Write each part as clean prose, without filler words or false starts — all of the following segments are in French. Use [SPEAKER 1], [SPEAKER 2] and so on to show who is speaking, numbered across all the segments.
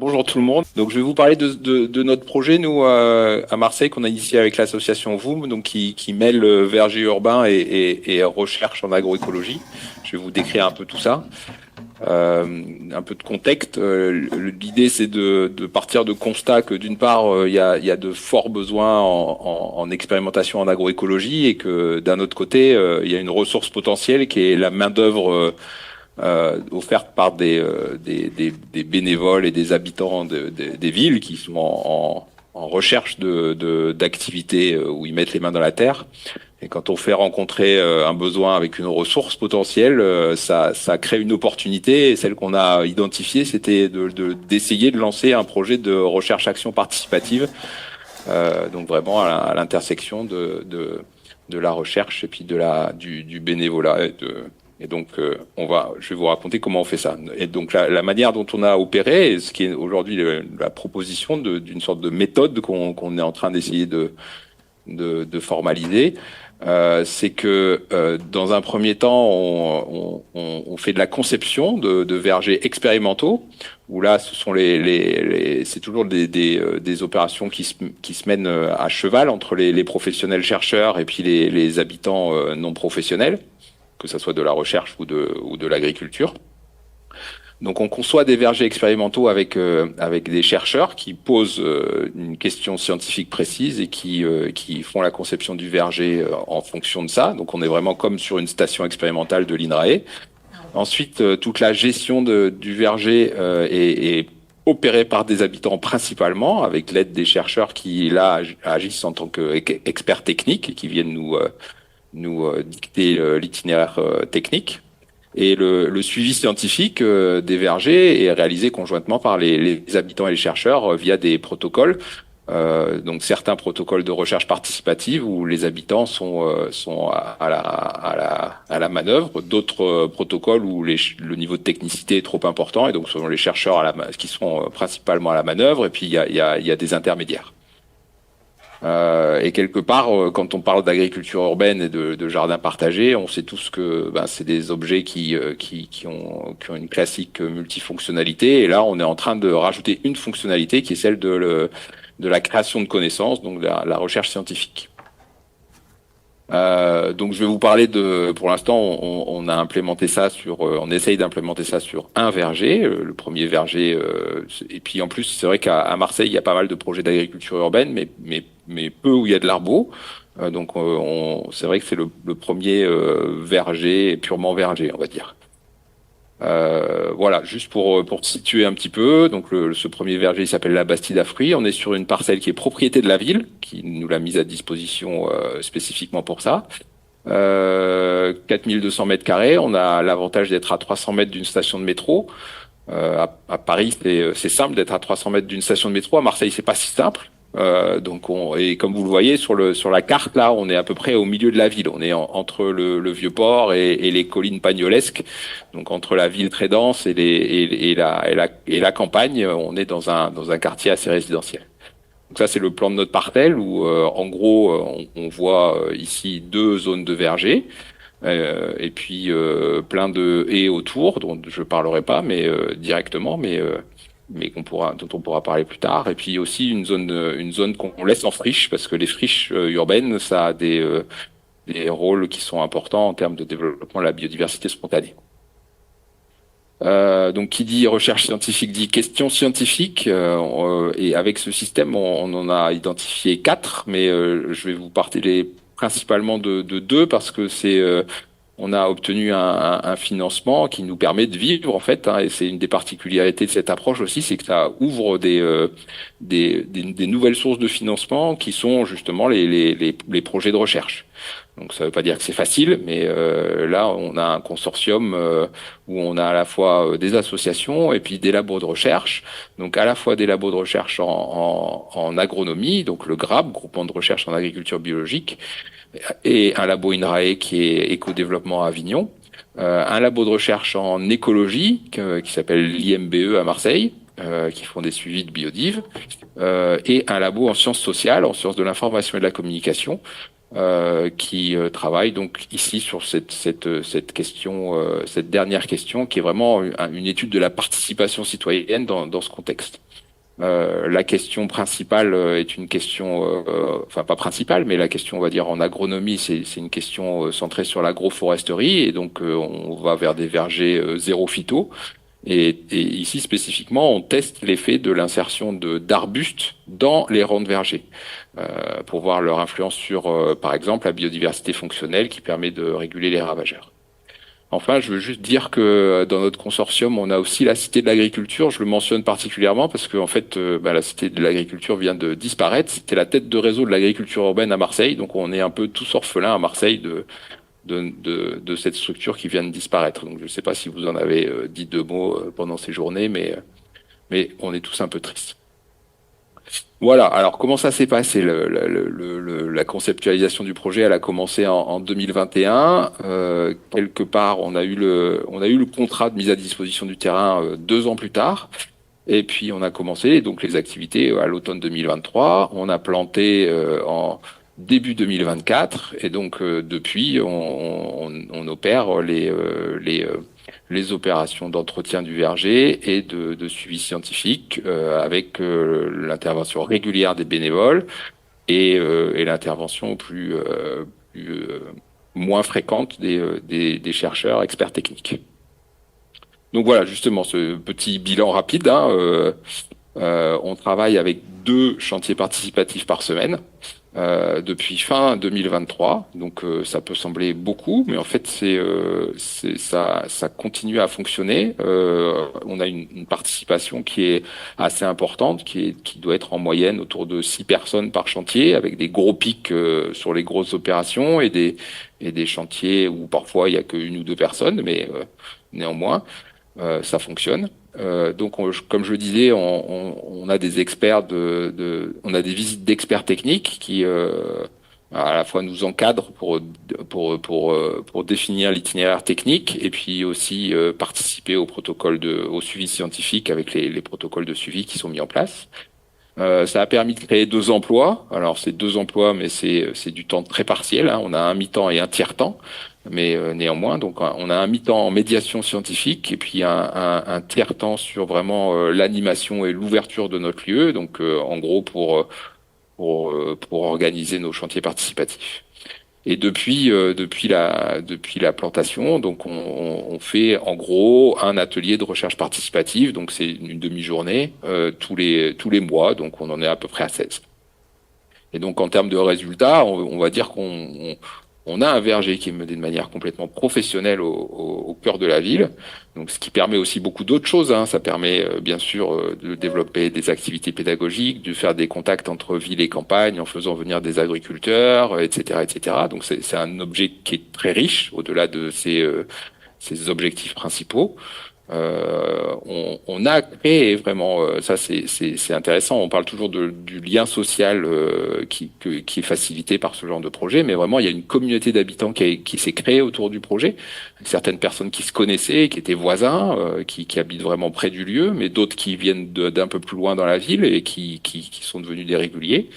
[SPEAKER 1] Bonjour tout le monde. Donc je vais vous parler de notre projet nous à Marseille qu'on a initié avec l'association VOOM, donc qui mêle verger urbain et recherche en agroécologie. Je vais vous décrire un peu tout ça. Un peu de contexte. L'idée c'est de partir de constat que d'une part il y a de forts besoins en expérimentation en agroécologie et que d'un autre côté il y a une ressource potentielle qui est la main d'œuvre offerte par des bénévoles et des habitants des villes qui sont en recherche d'activités où ils mettent les mains dans la terre. Et quand on fait rencontrer un besoin avec une ressource potentielle, ça crée une opportunité. Et celle qu'on a identifiée, c'était d'essayer de lancer un projet de recherche-action participative, donc vraiment à l'intersection de la recherche et puis du bénévolat. Et donc, je vais vous raconter comment on fait ça. Et donc, la manière dont on a opéré, et ce qui est aujourd'hui la proposition d'une sorte de méthode qu'on est en train d'essayer de formaliser, c'est que dans un premier temps, on fait de la conception de vergers expérimentaux, où là, ce sont c'est toujours des opérations qui se mènent à cheval entre les professionnels chercheurs et puis les habitants non professionnels, que ça soit de la recherche ou de l'agriculture. Donc on conçoit des vergers expérimentaux avec des chercheurs qui posent une question scientifique précise et qui font la conception du verger en fonction de ça. Donc on est vraiment comme sur une station expérimentale de l'INRAE. Ensuite, toute la gestion du verger est opérée par des habitants principalement, avec l'aide des chercheurs qui là agissent en tant qu'experts techniques et qui viennent nous dicter l'itinéraire technique. Et le suivi scientifique des vergers est réalisé conjointement par les habitants et les chercheurs via des protocoles. Donc certains protocoles de recherche participative où les habitants sont à la manœuvre, d'autres protocoles où le niveau de technicité est trop important et donc ce sont les chercheurs qui sont principalement à la manœuvre, et puis il y a des intermédiaires. Et quelque part, quand on parle d'agriculture urbaine et de jardin partagé, on sait tous que c'est des objets qui ont une classique multifonctionnalité. Et là, on est en train de rajouter une fonctionnalité qui est celle de la création de connaissances, donc la recherche scientifique. Donc je vais vous parler pour l'instant, on a implémenté ça on essaye d'implémenter ça sur un verger, le premier verger, et puis en plus c'est vrai qu'à Marseille il y a pas mal de projets d'agriculture urbaine, mais peu où il y a de l'arbo, donc c'est vrai que c'est le premier verger purement verger, on va dire. Voilà, juste pour situer un petit peu, donc ce premier verger il s'appelle la Bastide à fruits. On est sur une parcelle qui est propriété de la ville, qui nous l'a mise à disposition spécifiquement pour ça. 4200 mètres carrés. On a l'avantage d'être à 300 mètres d'une station de métro. À Paris, c'est simple d'être à 300 mètres d'une station de métro. À Marseille, c'est pas si simple. Et comme vous le voyez sur la carte là, on est à peu près au milieu de la ville. On est entre le Vieux-Port et les collines pagnolesques, donc entre la ville très dense et la campagne. On est dans un quartier assez résidentiel. Donc ça c'est le plan de notre parcelle où en gros on voit ici 2 zones de verger. Et puis plein de haies autour dont je parlerai pas directement, mais dont on pourra parler plus tard. Et puis aussi une zone qu'on laisse en friche, parce que les friches urbaines, ça a des rôles qui sont importants en termes de développement de la biodiversité spontanée. Donc qui dit recherche scientifique dit question scientifique, et avec ce système on en a identifié 4, mais je vais vous parler principalement de 2 parce que on a obtenu un financement qui nous permet de vivre en fait, et c'est une des particularités de cette approche aussi, c'est que ça ouvre des nouvelles sources de financement qui sont justement les projets de recherche. Donc ça veut pas dire que c'est facile, mais là on a un consortium où on a à la fois des associations et puis des labos de recherche. Donc à la fois des labos de recherche en agronomie, donc le GRAB, groupement de recherche en agriculture biologique, et un labo INRAE qui est éco-développement à Avignon, un labo de recherche en écologie qui s'appelle l'IMBE à Marseille, qui font des suivis de biodive, et un labo en sciences sociales, en sciences de l'information et de la communication, qui travaille donc ici sur cette question, cette dernière question, qui est vraiment une étude de la participation citoyenne dans ce contexte. La question principale est une question, enfin pas principale, mais la question, on va dire, en agronomie, c'est une question centrée sur l'agroforesterie, et donc on va vers des vergers zéro phyto. Et ici spécifiquement, on teste l'effet de l'insertion d'arbustes dans les rangs de vergers pour voir leur influence sur, par exemple, la biodiversité fonctionnelle qui permet de réguler les ravageurs. Enfin, je veux juste dire que dans notre consortium, on a aussi la Cité de l'Agriculture. Je le mentionne particulièrement parce que, en fait, la Cité de l'Agriculture vient de disparaître. C'était la tête de réseau de l'agriculture urbaine à Marseille. Donc, on est un peu tous orphelins à Marseille de cette structure qui vient de disparaître. Donc, je ne sais pas si vous en avez dit deux mots pendant ces journées, mais on est tous un peu tristes. Voilà. Alors, comment ça s'est passé la conceptualisation du projet, elle a commencé en 2021. Quelque part, on a eu le contrat de mise à disposition du terrain 2 ans plus tard. Et puis, on a commencé donc les activités à l'automne 2023. On a planté en début 2024. Et donc, depuis, on opère les opérations d'entretien du verger et de suivi scientifique avec l'intervention régulière des bénévoles et l'intervention moins fréquente des chercheurs experts techniques. Donc voilà, justement, ce petit bilan rapide. On travaille avec 2 chantiers participatifs par semaine depuis fin 2023. Donc ça peut sembler beaucoup, mais en fait ça continue à fonctionner. On a une participation qui est assez importante, qui doit être en moyenne autour de 6 personnes par chantier, avec des gros pics sur les grosses opérations et des chantiers où parfois il y a que 1 ou 2 personnes, mais néanmoins ça fonctionne. Donc, comme je le disais, on a des experts on a des visites d'experts techniques qui à la fois nous encadrent pour définir l'itinéraire technique et puis aussi participer au suivi scientifique avec les protocoles de suivi qui sont mis en place. Ça a permis de créer 2 emplois. Alors c'est 2 emplois, mais c'est du temps très partiel, hein. On a un mi-temps et un tiers-temps, mais néanmoins, donc on a un mi-temps en médiation scientifique et puis un tiers-temps sur vraiment l'animation et l'ouverture de notre lieu. Donc en gros pour organiser nos chantiers participatifs. Et depuis la plantation, donc on fait en gros un atelier de recherche participative, donc c'est une demi-journée tous les mois, donc on en est à peu près à 16. Et donc en termes de résultats, on va dire qu'on a un verger qui est mené de manière complètement professionnelle au cœur de la ville. Donc, ce qui permet aussi beaucoup d'autres choses, hein. Ça permet bien sûr de développer des activités pédagogiques, de faire des contacts entre ville et campagne en faisant venir des agriculteurs, etc., etc. Donc, c'est un objet qui est très riche au-delà de ces objectifs principaux. On a créé vraiment, ça c'est intéressant. On parle toujours du lien social qui est facilité par ce genre de projet, mais vraiment il y a une communauté d'habitants qui s'est créée autour du projet. Certaines personnes qui se connaissaient, qui étaient voisins, qui habitent vraiment près du lieu, mais d'autres qui viennent d'un peu plus loin dans la ville et qui sont devenus des réguliers.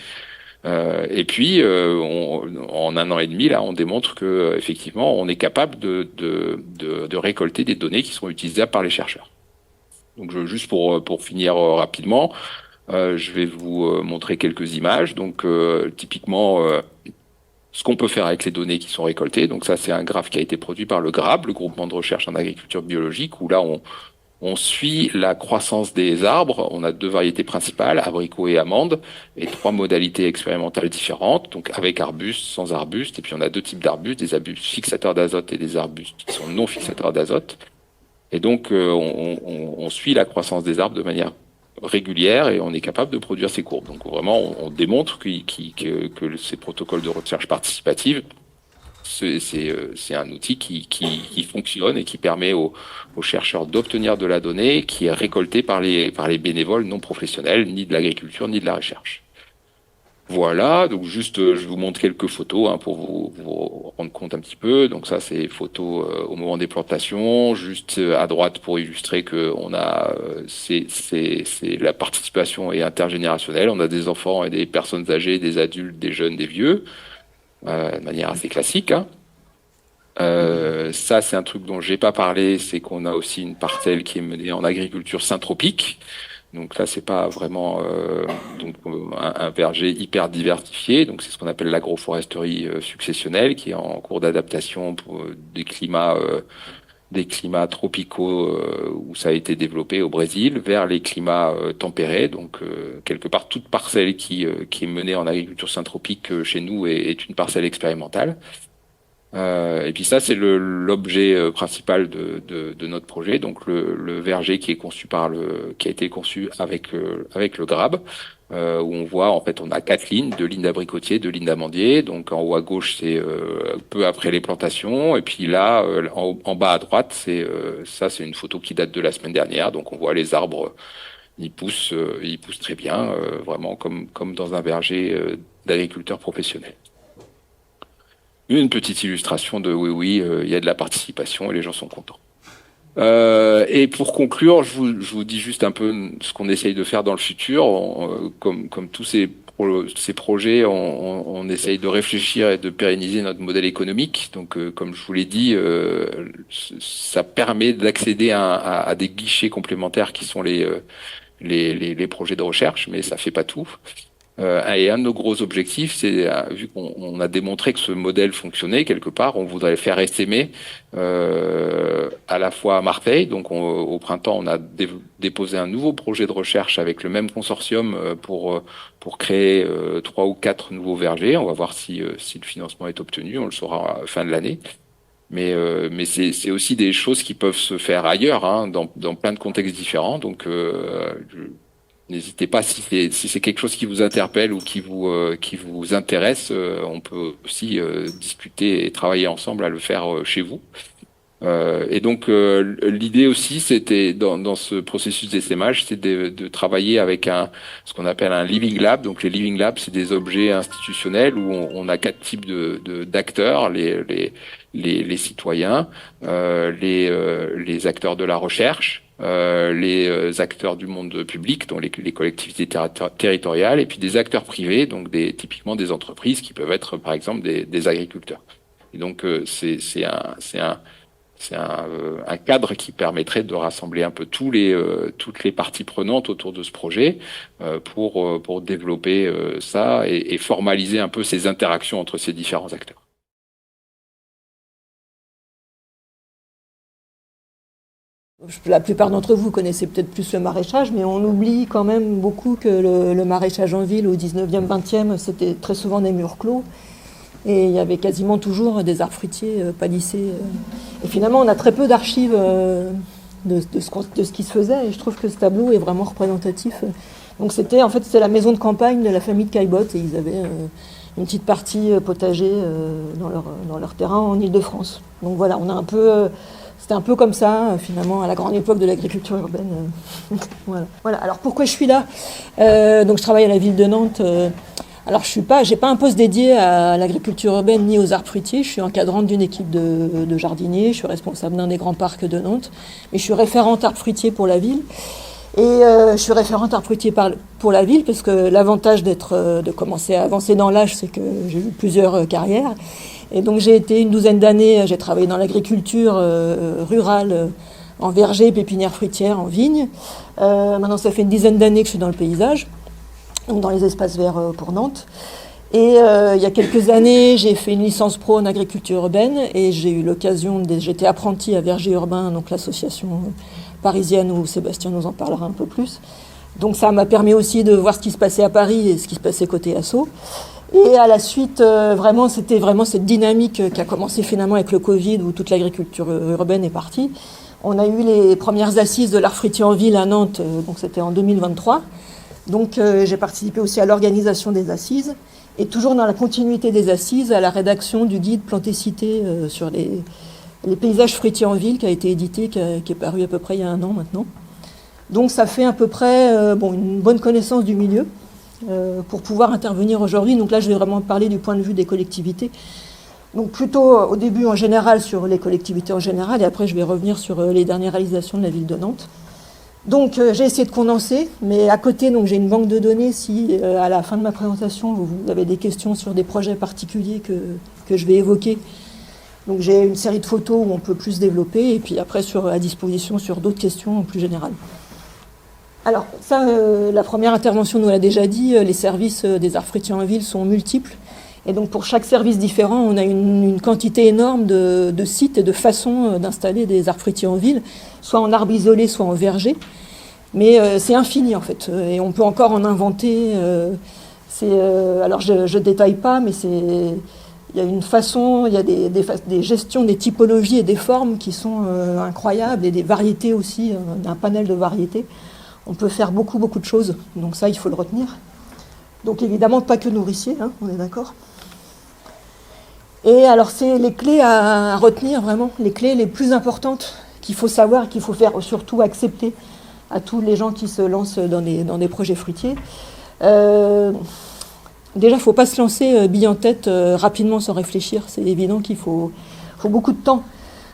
[SPEAKER 1] Et puis, en 1 an et demi, là, on démontre que effectivement, on est capable de récolter des données qui sont utilisables par les chercheurs. Donc, juste pour finir rapidement, je vais vous montrer quelques images. Donc, typiquement, ce qu'on peut faire avec les données qui sont récoltées. Donc, ça, c'est un graphe qui a été produit par le GRAB, le Groupement de recherche en agriculture biologique, où là, on suit la croissance des arbres. On a 2 variétés principales, abricots et amandes, et 3 modalités expérimentales différentes, donc avec arbustes, sans arbustes. Et puis on a 2 types d'arbustes, des arbustes fixateurs d'azote et des arbustes qui sont non fixateurs d'azote. Et donc on suit la croissance des arbres de manière régulière et on est capable de produire ces courbes. Donc vraiment, on démontre que ces protocoles de recherche participative, c'est un outil qui fonctionne et qui permet aux chercheurs d'obtenir de la donnée qui est récoltée par les bénévoles non professionnels, ni de l'agriculture, ni de la recherche. Voilà, donc juste, je vous montre quelques photos pour vous rendre compte un petit peu. Donc ça, c'est photos au moment des plantations. Juste à droite pour illustrer que on a, c'est la participation est intergénérationnelle. On a des enfants et des personnes âgées, des adultes, des jeunes, des vieux. de manière assez classique, hein. Ça, c'est un truc dont j'ai pas parlé, c'est qu'on a aussi une parcelle qui est menée en agriculture syntropique. Donc là, c'est pas vraiment un verger hyper diversifié. Donc c'est ce qu'on appelle l'agroforesterie successionnelle, qui est en cours d'adaptation pour des climats tropicaux où ça a été développé au Brésil vers les climats tempérés. Donc quelque part, toute parcelle qui est menée en agriculture syntropique chez nous est une parcelle expérimentale. Et puis ça, c'est l'objet principal de notre projet. Donc le verger qui a été conçu avec le Grab, où on voit en fait on a 4 lignes, 2 lignes d'abricotiers, 2 lignes d'amandiers. Donc en haut à gauche c'est peu après les plantations, et puis là en bas à droite c'est une photo qui date de la semaine dernière. Donc on voit les arbres, ils poussent très bien, vraiment comme dans un verger d'agriculteurs professionnels. Une petite illustration de oui, il y a de la participation et les gens sont contents. Et pour conclure, je vous dis juste un peu ce qu'on essaye de faire dans le futur. Comme tous ces projets, on essaye de réfléchir et de pérenniser notre modèle économique. Donc, comme je vous l'ai dit, ça permet d'accéder à des guichets complémentaires qui sont les projets de recherche, mais ça fait pas tout. Et un de nos gros objectifs, c'est, vu qu'on a démontré que ce modèle fonctionnait quelque part, on voudrait le faire essaimer à la fois à Marseille. Donc au printemps, on a déposé un nouveau projet de recherche avec le même consortium pour créer 3 ou 4 nouveaux vergers. On va voir si le financement est obtenu, on le saura à la fin de l'année. Mais c'est aussi des choses qui peuvent se faire ailleurs, hein, dans plein de contextes différents. Donc n'hésitez pas, si c'est quelque chose qui vous interpelle ou qui vous intéresse, on peut aussi discuter et travailler ensemble à le faire chez vous. Et donc l'idée aussi, c'était dans ce processus d'essaimage, c'est de travailler avec ce qu'on appelle un living lab. Donc les living labs, c'est des objets institutionnels où on a 4 types d'acteurs: les citoyens, les acteurs de la recherche, les acteurs du monde public, dont les collectivités territoriales, et puis des acteurs privés, donc typiquement des entreprises qui peuvent être par exemple des agriculteurs. Et donc c'est un cadre qui permettrait de rassembler un peu toutes les parties prenantes autour de ce projet pour développer ça et formaliser un peu ces interactions entre ces différents acteurs.
[SPEAKER 2] La plupart d'entre vous connaissez peut-être plus le maraîchage, mais on oublie quand même beaucoup que le maraîchage en ville au 19e, 20e, c'était très souvent des murs clos. Et il y avait quasiment toujours des arbres fruitiers palissés. Et finalement, on a très peu d'archives de ce qui se faisait. Et je trouve que ce tableau est vraiment représentatif. Donc c'était la maison de campagne de la famille de Caillebotte. Et ils avaient une petite partie potager dans leur terrain en Île-de-France. Donc voilà, c'était un peu comme ça, finalement, à la grande époque de l'agriculture urbaine. Voilà. Alors pourquoi je suis là ? Donc je travaille à la ville de Nantes. Alors j'ai pas un poste dédié à l'agriculture urbaine ni aux arbres fruitiers. Je suis encadrante d'une équipe de jardiniers. Je suis responsable d'un des grands parcs de Nantes. Mais je suis référente arbres fruitiers pour la ville. Et je suis référente arbres fruitiers pour la ville parce que l'avantage de commencer à avancer dans l'âge, c'est que j'ai eu plusieurs carrières. Et donc j'ai été une douzaine d'années, j'ai travaillé dans l'agriculture rurale, en verger, pépinière fruitière, en vigne. Maintenant ça fait une dizaine d'années que je suis dans le paysage, donc dans les espaces verts pour Nantes. Et il y a quelques années, j'ai fait une licence pro en agriculture urbaine et j'ai eu l'occasion, j'étais apprentie à Verger Urbain, donc l'association parisienne où Sébastien nous en parlera un peu plus. Donc ça m'a permis aussi de voir ce qui se passait à Paris et ce qui se passait côté Asso. Et à la suite, c'était vraiment cette dynamique qui a commencé finalement avec le Covid où toute l'agriculture urbaine est partie. On a eu les premières assises de l'art fruitier en ville à Nantes, donc c'était en 2023. Donc j'ai participé aussi à l'organisation des assises et toujours dans la continuité des assises à la rédaction du guide Plantécité sur les paysages fruitiers en ville qui a été édité, qui est paru à peu près il y a 1 an maintenant. Donc ça fait à peu près une bonne connaissance du milieu pour pouvoir intervenir aujourd'hui. Donc là je vais vraiment parler du point de vue des collectivités. Donc plutôt au début en général sur les collectivités en général et après je vais revenir sur les dernières réalisations de la ville de Nantes. Donc j'ai essayé de condenser, mais à côté, donc, j'ai une banque de données. Si à la fin de ma présentation, vous avez des questions sur des projets particuliers que je vais évoquer, donc j'ai une série de photos où on peut plus développer, et puis après à disposition sur d'autres questions plus générales. Alors ça, la première intervention nous l'a déjà dit, les services des arts fruitiers en ville sont multiples. Et donc pour chaque service différent, on a une quantité énorme de sites et de façons d'installer des arbres fruitiers en ville, soit en arbre isolé, soit en verger. Mais c'est infini en fait, et on peut encore en inventer. Alors je détaille pas, mais il y a une façon, il y a des gestions, des typologies et des formes qui sont incroyables, et des variétés aussi, d'un panel de variétés. On peut faire beaucoup de choses, donc ça il faut le retenir. Donc évidemment pas que nourriciers, hein, on est d'accord. Et alors c'est les clés à retenir vraiment, les clés les plus importantes qu'il faut savoir, qu'il faut faire surtout accepter à tous les gens qui se lancent dans des projets fruitiers. Déjà, il ne faut pas se lancer bille en tête rapidement sans réfléchir. C'est évident qu'il faut beaucoup de temps.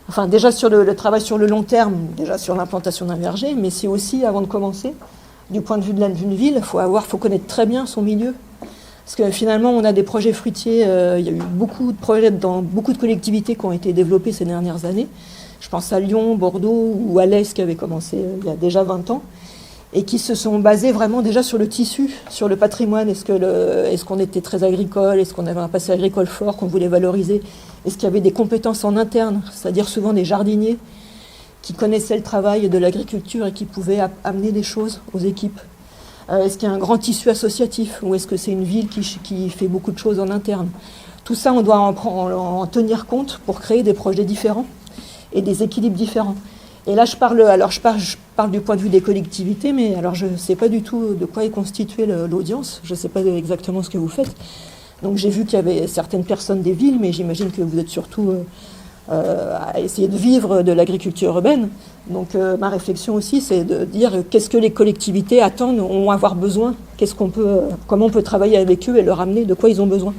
[SPEAKER 2] Enfin, déjà sur le travail sur le long terme, déjà sur l'implantation d'un verger, mais c'est aussi, avant de commencer, du point de vue d'une ville, il faut connaître très bien son milieu. Parce que finalement, on a des projets fruitiers, il y a eu beaucoup de projets dans beaucoup de collectivités qui ont été développés ces dernières années. Je pense à Lyon, Bordeaux ou Alès qui avait commencé il y a déjà 20 ans, et qui se sont basés vraiment déjà sur le tissu, sur le patrimoine. Est-ce qu'on était très agricole? Est-ce qu'on avait un passé agricole fort qu'on voulait valoriser? Est-ce qu'il y avait des compétences en interne, c'est-à-dire souvent des jardiniers qui connaissaient le travail de l'agriculture et qui pouvaient amener des choses aux équipes? Est-ce qu'il y a un grand tissu associatif, ou est-ce que c'est une ville qui fait beaucoup de choses en interne? Tout ça, on doit en tenir compte pour créer des projets différents et des équilibres différents. Et là, je parle du point de vue des collectivités, mais alors je ne sais pas du tout de quoi est constituée l'audience. Je ne sais pas exactement ce que vous faites. Donc j'ai vu qu'il y avait certaines personnes des villes, mais j'imagine que vous êtes surtout à essayer de vivre de l'agriculture urbaine. Donc ma réflexion aussi, c'est de dire qu'est-ce que les collectivités attendent, ont avoir besoin, comment on peut travailler avec eux et leur amener de quoi ils ont besoin.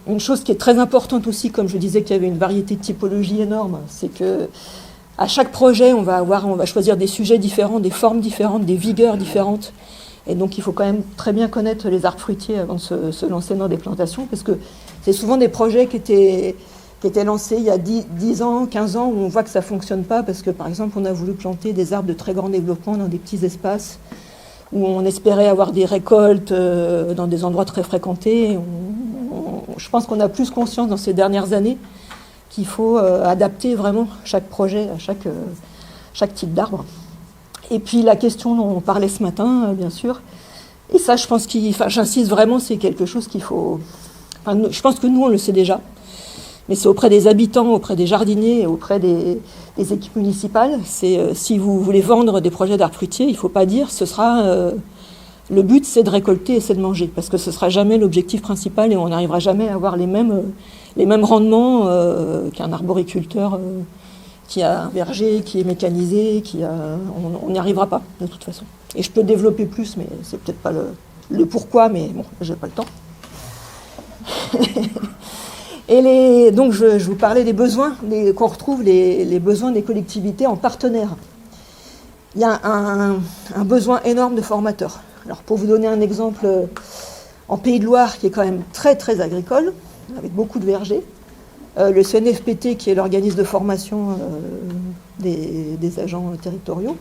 [SPEAKER 2] Une chose qui est très importante aussi, comme je disais qu'il y avait une variété de typologies énorme, c'est que à chaque projet, on va choisir des sujets différents, des formes différentes, des vigueurs différentes. Et donc il faut quand même très bien connaître les arbres fruitiers avant de se lancer dans des plantations, parce que c'est souvent des projets qui étaient lancés il y a 10 ans, 15 ans, où on voit que ça ne fonctionne pas, parce que par exemple on a voulu planter des arbres de très grand développement dans des petits espaces, où on espérait avoir des récoltes dans des endroits très fréquentés. Je pense qu'on a plus conscience dans ces dernières années qu'il faut adapter vraiment chaque projet à chaque type d'arbre. Et puis la question dont on parlait ce matin, bien sûr, et ça je pense j'insiste vraiment, c'est quelque chose qu'il faut... je pense que nous on le sait déjà, mais c'est auprès des habitants, auprès des jardiniers et auprès des équipes municipales. C'est si vous voulez vendre des projets d'arbres fruitiers, il ne faut pas dire le but c'est de récolter et c'est de manger, parce que ce ne sera jamais l'objectif principal et on n'arrivera jamais à avoir les mêmes rendements qu'un arboriculteur qui a un verger, qui est mécanisé, on n'y arrivera pas de toute façon. Et je peux développer plus, mais c'est peut-être pas le pourquoi, mais bon, j'ai pas le temps. Et donc je vous parlais des besoins qu'on retrouve, les besoins des collectivités en partenaires. Il y a un besoin énorme de formateurs. Alors pour vous donner un exemple, en Pays de Loire, qui est quand même très très agricole, avec beaucoup de vergers, le CNFPT, qui est l'organisme de formation des agents territoriaux,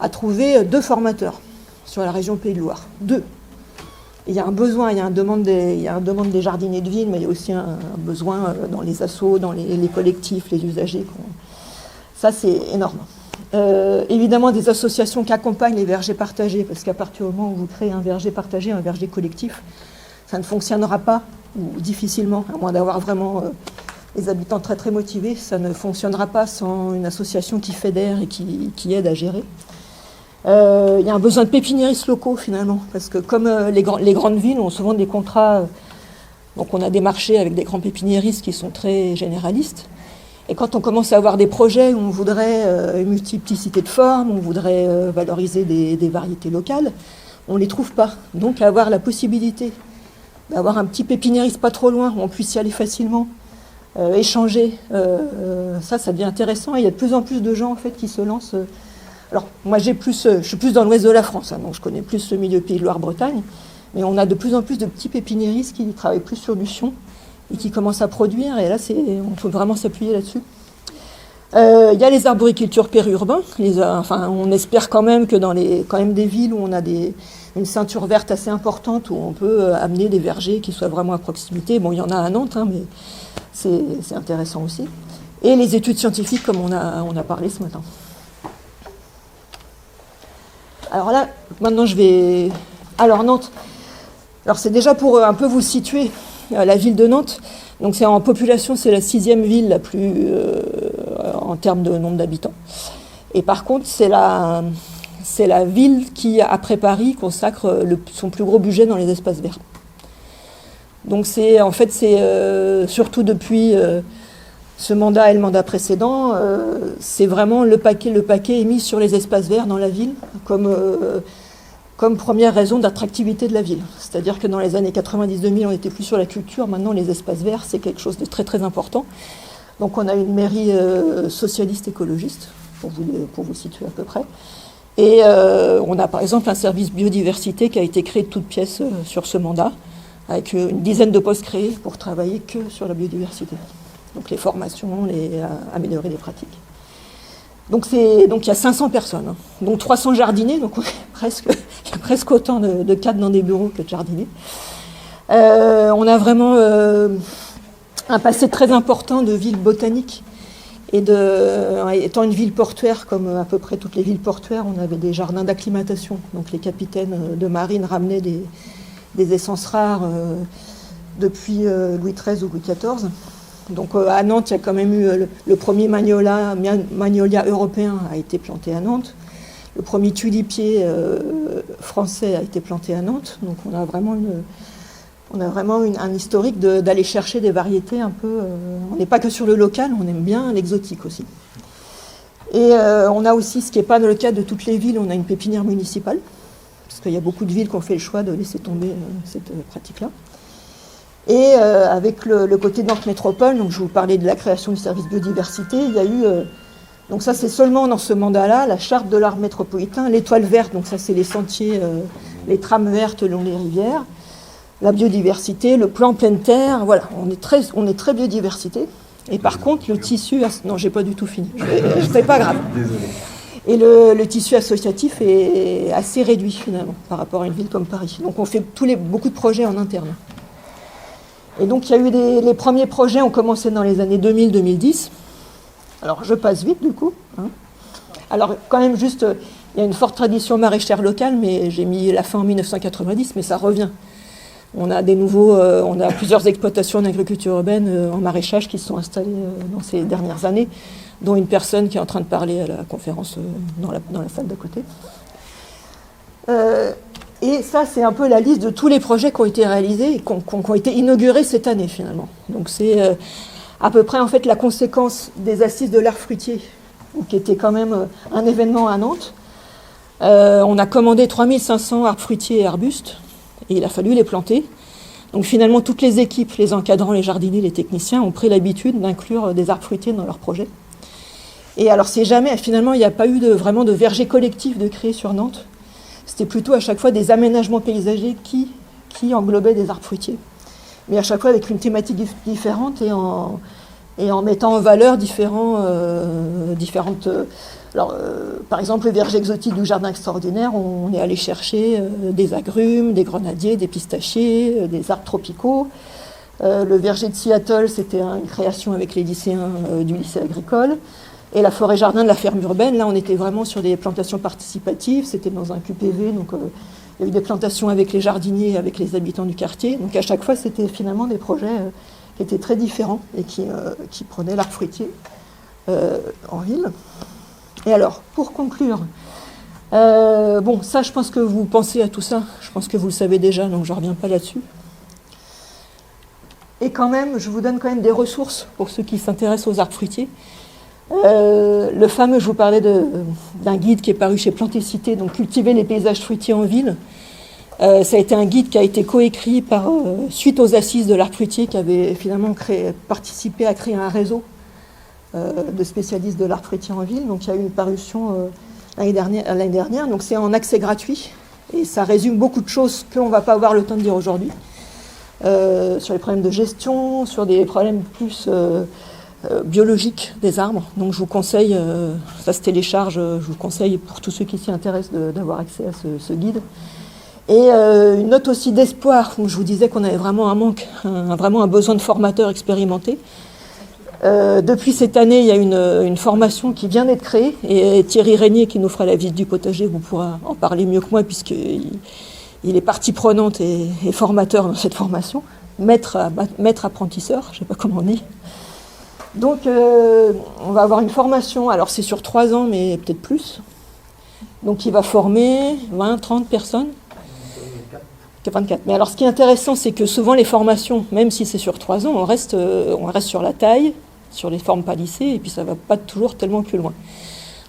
[SPEAKER 2] a trouvé 2 formateurs sur la région Pays de Loire. 2. Il y a un besoin, il y a un demande des jardiniers de ville, mais il y a aussi un besoin dans les assos, dans les collectifs, les usagers. Ça, c'est énorme. Évidemment, des associations qui accompagnent les vergers partagés, parce qu'à partir du moment où vous créez un verger partagé, un verger collectif, ça ne fonctionnera pas, ou difficilement, à moins d'avoir vraiment les habitants très très motivés, ça ne fonctionnera pas sans une association qui fédère et qui aide à gérer. Il y a un besoin de pépiniéristes locaux finalement, parce que comme les grandes villes ont souvent des contrats, donc on a des marchés avec des grands pépiniéristes qui sont très généralistes, et quand on commence à avoir des projets où on voudrait une multiplicité de formes, on voudrait valoriser des variétés locales, on ne les trouve pas. Donc avoir la possibilité d'avoir un petit pépiniériste pas trop loin, où on puisse y aller facilement, échanger, ça devient intéressant, et il y a de plus en plus de gens en fait qui se lancent Alors, moi, je suis plus dans l'ouest de la France, hein, donc je connais plus le milieu Pays de Loire-Bretagne, mais on a de plus en plus de petits pépiniéristes qui travaillent plus sur du sion et qui commencent à produire, et là, on peut vraiment s'appuyer là-dessus. Il y a les arboriculteurs périurbains. On espère quand même que dans des villes où on a une ceinture verte assez importante, où on peut amener des vergers qui soient vraiment à proximité. Bon, il y en a à Nantes, hein, mais c'est intéressant aussi. Et les études scientifiques, comme on a parlé ce matin. Alors là, maintenant je vais... Alors Nantes, c'est déjà pour un peu vous situer, la ville de Nantes. Donc en population, c'est la 6e ville la plus en termes de nombre d'habitants. Et par contre, c'est la ville qui, après Paris, consacre son plus gros budget dans les espaces verts. Donc c'est surtout depuis ce mandat et le mandat précédent, c'est vraiment le paquet est mis sur les espaces verts dans la ville comme première raison d'attractivité de la ville. C'est-à-dire que dans les années 90-2000, on n'était plus sur la culture. Maintenant, les espaces verts, c'est quelque chose de très très important. Donc on a une mairie socialiste écologiste, pour vous situer à peu près. Et on a par exemple un service biodiversité qui a été créé de toutes pièces sur ce mandat, avec une dizaine de postes créés pour travailler que sur la biodiversité. Donc les formations, améliorer les pratiques. Donc il y a 500 personnes, hein. Donc 300 jardiniers, donc il y a presque autant de cadres dans des bureaux que de jardiniers. On a vraiment un passé très important de ville botanique étant une ville portuaire, comme à peu près toutes les villes portuaires, on avait des jardins d'acclimatation. Donc les capitaines de marine ramenaient des essences rares depuis Louis XIII ou Louis XIV. Donc à Nantes, il y a quand même eu le premier magnolia européen a été planté à Nantes. Le premier tulipier français a été planté à Nantes. Donc on a vraiment un historique d'aller chercher des variétés un peu... on n'est pas que sur le local, on aime bien l'exotique aussi. Et on a aussi, ce qui n'est pas le cas de toutes les villes, on a une pépinière municipale, parce qu'il y a beaucoup de villes qui ont fait le choix de laisser tomber cette pratique-là. Et avec le côté de Nantes Métropole, donc je vous parlais de la création du service biodiversité, il y a eu, donc ça c'est seulement dans ce mandat-là, la charte de l'arbre métropolitain, l'étoile verte, donc ça c'est les sentiers, les trames vertes le long des rivières, la biodiversité, le plan pleine terre, voilà, on est très biodiversité. Et par contre, le tissu, non j'ai pas du tout fini, c'est pas grave.
[SPEAKER 3] Désolé.
[SPEAKER 2] Et le tissu associatif est assez réduit finalement par rapport à une ville comme Paris. Donc on fait beaucoup de projets en interne. Et donc il y a eu les premiers projets ont commencé dans les années 2000-2010. Alors je passe vite du coup. Hein. Alors quand même juste, il y a une forte tradition maraîchère locale, mais j'ai mis la fin en 1990, mais ça revient. On a plusieurs exploitations d'agriculture urbaine en maraîchage qui se sont installées dans ces dernières années, dont une personne qui est en train de parler à la conférence dans la salle d'à côté. Et ça, c'est un peu la liste de tous les projets qui ont été réalisés et qui ont été inaugurés cette année, finalement. Donc c'est à peu près, en fait, la conséquence des assises de l'art fruitier, qui était quand même un événement à Nantes. On a commandé 3500 arbres fruitiers et arbustes, et il a fallu les planter. Donc finalement, toutes les équipes, les encadrants, les jardiniers, les techniciens, ont pris l'habitude d'inclure des arbres fruitiers dans leurs projets. Et alors, finalement, il n'y a pas eu vraiment de verger collectif de créer sur Nantes. C'était plutôt à chaque fois des aménagements paysagers qui englobaient des arbres fruitiers. Mais à chaque fois avec une thématique différente et en mettant en valeur différentes... par exemple, le verger exotique du jardin extraordinaire, on est allé chercher des agrumes, des grenadiers, des pistachiers, des arbres tropicaux. Le verger de Seattle, c'était une création avec les lycéens du lycée agricole. Et la forêt-jardin de la ferme urbaine, là, on était vraiment sur des plantations participatives. C'était dans un QPV, donc il y a eu des plantations avec les jardiniers, avec les habitants du quartier. Donc à chaque fois, c'était finalement des projets qui étaient très différents et qui prenaient l'arbre fruitier en ville. Et alors, pour conclure, ça, je pense que vous pensez à tout ça. Je pense que vous le savez déjà, donc je ne reviens pas là-dessus. Et quand même, je vous donne quand même des ressources pour ceux qui s'intéressent aux arbres fruitiers. Le fameux, je vous parlais d'un guide qui est paru chez Plantécité, donc Cultiver les paysages fruitiers en ville. Ça a été un guide qui a été coécrit suite aux assises de l'arbre fruitier, qui avait finalement participé à créer un réseau de spécialistes de l'arbre fruitier en ville. Donc il y a eu une parution l'année dernière. Donc c'est en accès gratuit et ça résume beaucoup de choses qu'on ne va pas avoir le temps de dire aujourd'hui. Sur les problèmes de gestion, sur des problèmes plus biologiques des arbres. Donc je vous conseille, ça se télécharge, je vous conseille pour tous ceux qui s'y intéressent d'avoir accès à ce guide. Et une note aussi d'espoir, où je vous disais qu'on avait vraiment un manque, vraiment un besoin de formateurs expérimentés. Depuis cette année, il y a une formation qui vient d'être créée, et Thierry Régnier, qui nous fera la visite du potager, vous pourra en parler mieux que moi, puisqu'il est partie prenante et formateur dans cette formation, maître apprentisseur, je ne sais pas comment on dit. Donc on va avoir une formation, alors c'est sur 3 ans, mais peut-être plus. Donc il va former 20, 30 personnes. 24. Mais alors ce qui est intéressant, c'est que souvent les formations, même si c'est sur 3 ans, on reste sur la taille, sur les formes palissées, et puis ça ne va pas toujours tellement plus loin.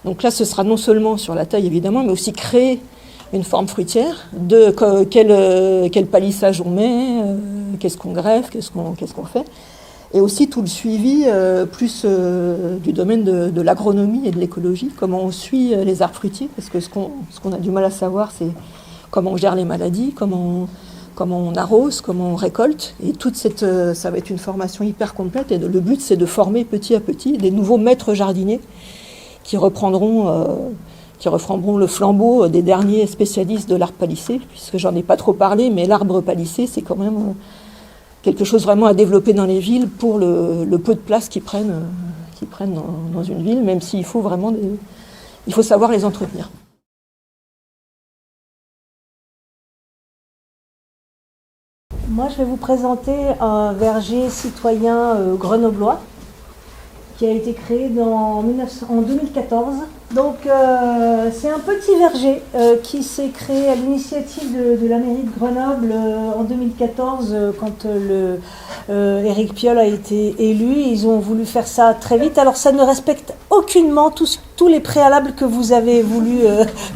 [SPEAKER 2] Donc là, ce sera non seulement sur la taille, évidemment, mais aussi créer une forme fruitière, quel palissage on met, qu'est-ce qu'on greffe, qu'est-ce qu'on fait, et aussi tout le suivi plus du domaine de l'agronomie et de l'écologie, comment on suit les arbres fruitiers, parce que ce qu'on a du mal à savoir, c'est comment on gère les maladies, comment on arrose, comment on récolte. Et ça va être une formation hyper complète. Et le but, c'est de former petit à petit des nouveaux maîtres jardiniers qui reprendront le flambeau des derniers spécialistes de l'arbre palissé, puisque j'en ai pas trop parlé, mais l'arbre palissé, c'est quand même quelque chose vraiment à développer dans les villes pour le peu de place qu'ils prennent dans une ville, même s'il faut vraiment il faut savoir les entretenir.
[SPEAKER 3] Moi, je vais vous présenter un verger citoyen grenoblois qui a été créé en 2014. Donc, c'est un petit verger qui s'est créé à l'initiative de la mairie de Grenoble en 2014 quand Éric Piolle a été élu. Ils ont voulu faire ça très vite. Alors, ça ne respecte aucunement tous les préalables que vous avez voulu,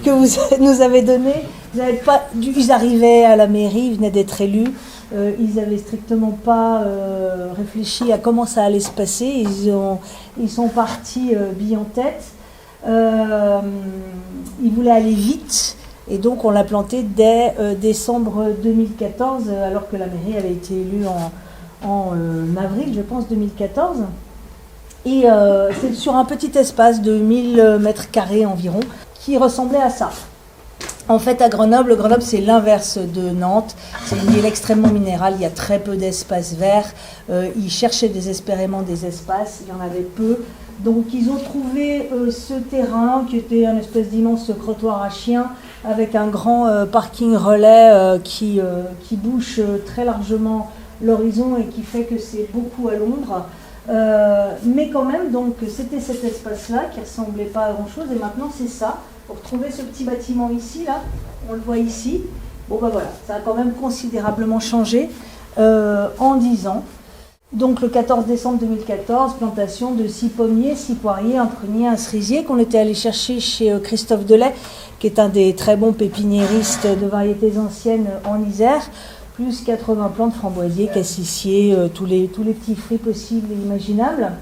[SPEAKER 3] que vous nous avez donnés. Ils arrivaient à la mairie, ils venaient d'être élus. Ils n'avaient strictement pas réfléchi à comment ça allait se passer. Ils sont partis bille en tête. Ils voulaient aller vite. Et donc on l'a planté dès décembre 2014, alors que la mairie avait été élue en avril, je pense, 2014. Et c'est sur un petit espace de 1000 mètres carrés environ, qui ressemblait à ça. En fait, à Grenoble, c'est l'inverse de Nantes. C'est une ville extrêmement minérale, il y a très peu d'espaces verts. Ils cherchaient désespérément des espaces, il y en avait peu. Donc ils ont trouvé ce terrain qui était un espèce d'immense crottoir à chiens avec un grand parking relais qui bouche très largement l'horizon et qui fait que c'est beaucoup à l'ombre. Mais quand même, donc c'était cet espace-là qui ne ressemblait pas à grand-chose et maintenant c'est ça. Pour trouver ce petit bâtiment ici, là, on le voit ici. Bon ben voilà, ça a quand même considérablement changé en 10 ans. Donc le 14 décembre 2014, plantation de 6 pommiers, 6 poiriers, un prunier, un cerisier qu'on était allé chercher chez Christophe Delay, qui est un des très bons pépiniéristes de variétés anciennes en Isère, plus 80 plants de framboisiers, cassissiers, tous les petits fruits possibles et imaginables.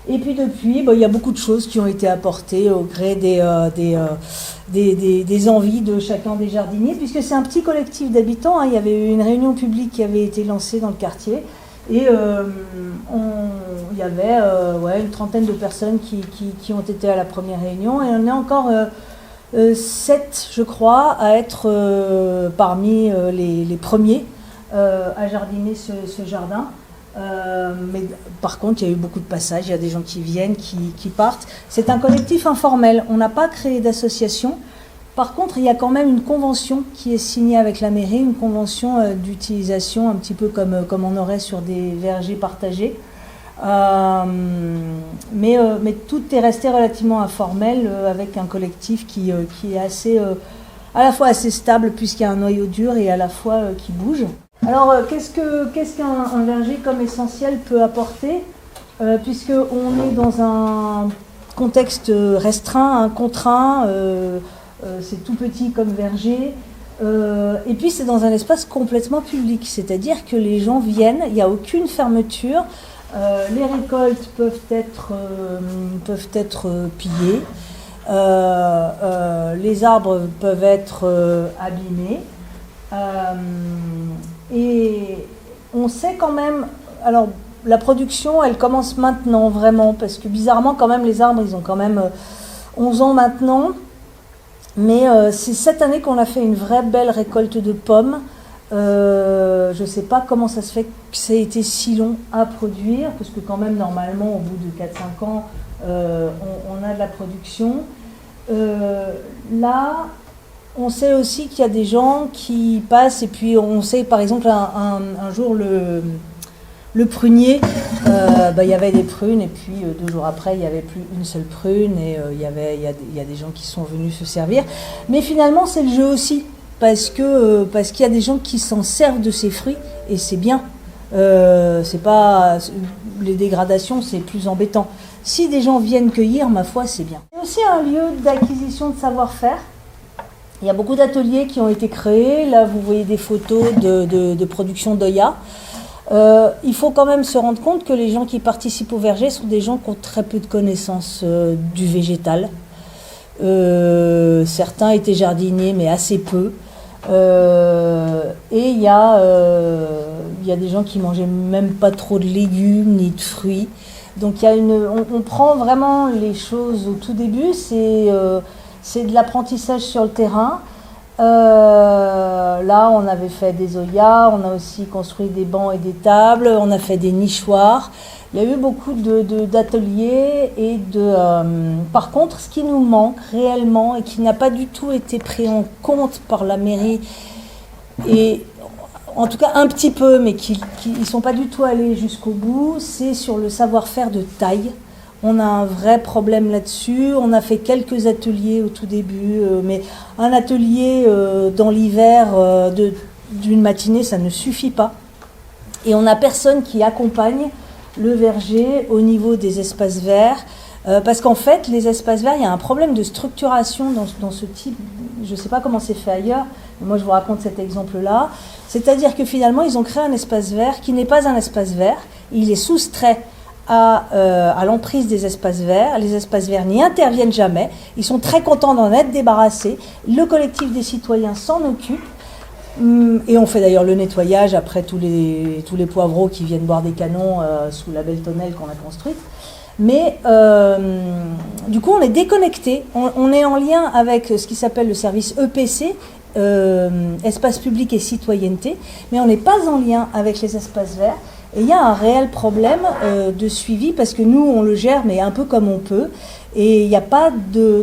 [SPEAKER 3] Et puis depuis, il y a beaucoup de choses qui ont été apportées au gré des envies de chacun des jardiniers, puisque c'est un petit collectif d'habitants. Hein. Il y avait eu une réunion publique qui avait été lancée dans le quartier, et il y avait une trentaine de personnes qui ont été à la première réunion, et on est encore 7, je crois, à être parmi les premiers à jardiner ce jardin. Mais par contre, il y a eu beaucoup de passages, il y a des gens qui viennent, qui partent. C'est un collectif informel, on n'a pas créé d'association. Par contre, il y a quand même une convention qui est signée avec la mairie, une convention d'utilisation, un petit peu comme on aurait sur des vergers partagés. Mais tout est resté relativement informel avec un collectif qui est à la fois assez stable puisqu'il y a un noyau dur et à la fois qui bouge. Alors, qu'est-ce qu'un verger comme essentiel peut apporter, puisqu'on est dans un contexte restreint, contraint, c'est tout petit comme verger, et puis c'est dans un espace complètement public, c'est-à-dire que les gens viennent, il n'y a aucune fermeture, les récoltes peuvent être pillées. les arbres peuvent être abîmés. Et on sait quand même, alors la production elle commence maintenant vraiment, parce que bizarrement quand même les arbres ils ont quand même 11 ans maintenant, mais c'est cette année qu'on a fait une vraie belle récolte de pommes. Je ne sais pas comment ça se fait que ça a été si long à produire, parce que quand même normalement au bout de 4-5 ans on a de la production. Là, on sait aussi qu'il y a des gens qui passent, et puis on sait par exemple un jour le prunier, il y avait des prunes, et puis 2 jours après il n'y avait plus une seule prune, et il y a des gens qui sont venus se servir. Mais finalement c'est le jeu aussi, parce qu'il y a des gens qui s'en servent de ces fruits, et c'est bien. C'est pas les dégradations, c'est plus embêtant. Si des gens viennent cueillir, ma foi, c'est bien. C'est aussi un lieu d'acquisition de savoir-faire. Il y a beaucoup d'ateliers qui ont été créés. Là, vous voyez des photos de production d'Oya. Il faut quand même se rendre compte que les gens qui participent au verger sont des gens qui ont très peu de connaissances du végétal. Certains étaient jardiniers, mais assez peu. Et il y a des gens qui mangeaient même pas trop de légumes ni de fruits. Donc on prend vraiment les choses au tout début, c'est de l'apprentissage sur le terrain. Là, on avait fait des oyas, on a aussi construit des bancs et des tables, on a fait des nichoirs. Il y a eu beaucoup d'ateliers et par contre, ce qui nous manque réellement et qui n'a pas du tout été pris en compte par la mairie, et en tout cas un petit peu, mais qui ne sont pas du tout allés jusqu'au bout, c'est sur le savoir-faire de taille. On a un vrai problème là-dessus. On a fait quelques ateliers au tout début, mais un atelier dans l'hiver d'une matinée, ça ne suffit pas. Et on n'a personne qui accompagne le verger au niveau des espaces verts. Parce qu'en fait, les espaces verts, il y a un problème de structuration dans ce type. Je ne sais pas comment c'est fait ailleurs, mais moi je vous raconte cet exemple-là. C'est-à-dire que finalement, ils ont créé un espace vert qui n'est pas un espace vert. Il est soustrait à l'emprise des espaces verts. Les espaces verts n'y interviennent jamais. Ils sont très contents d'en être débarrassés. Le collectif des citoyens s'en occupe. Et on fait d'ailleurs le nettoyage après tous les poivreaux qui viennent boire des canons sous la belle tonnelle qu'on a construite. Mais du coup, on est déconnecté. On est en lien avec ce qui s'appelle le service EPC, espace public et citoyenneté, mais on n'est pas en lien avec les espaces verts. Et il y a un réel problème de suivi, parce que nous, on le gère, mais un peu comme on peut. Et il n'y a pas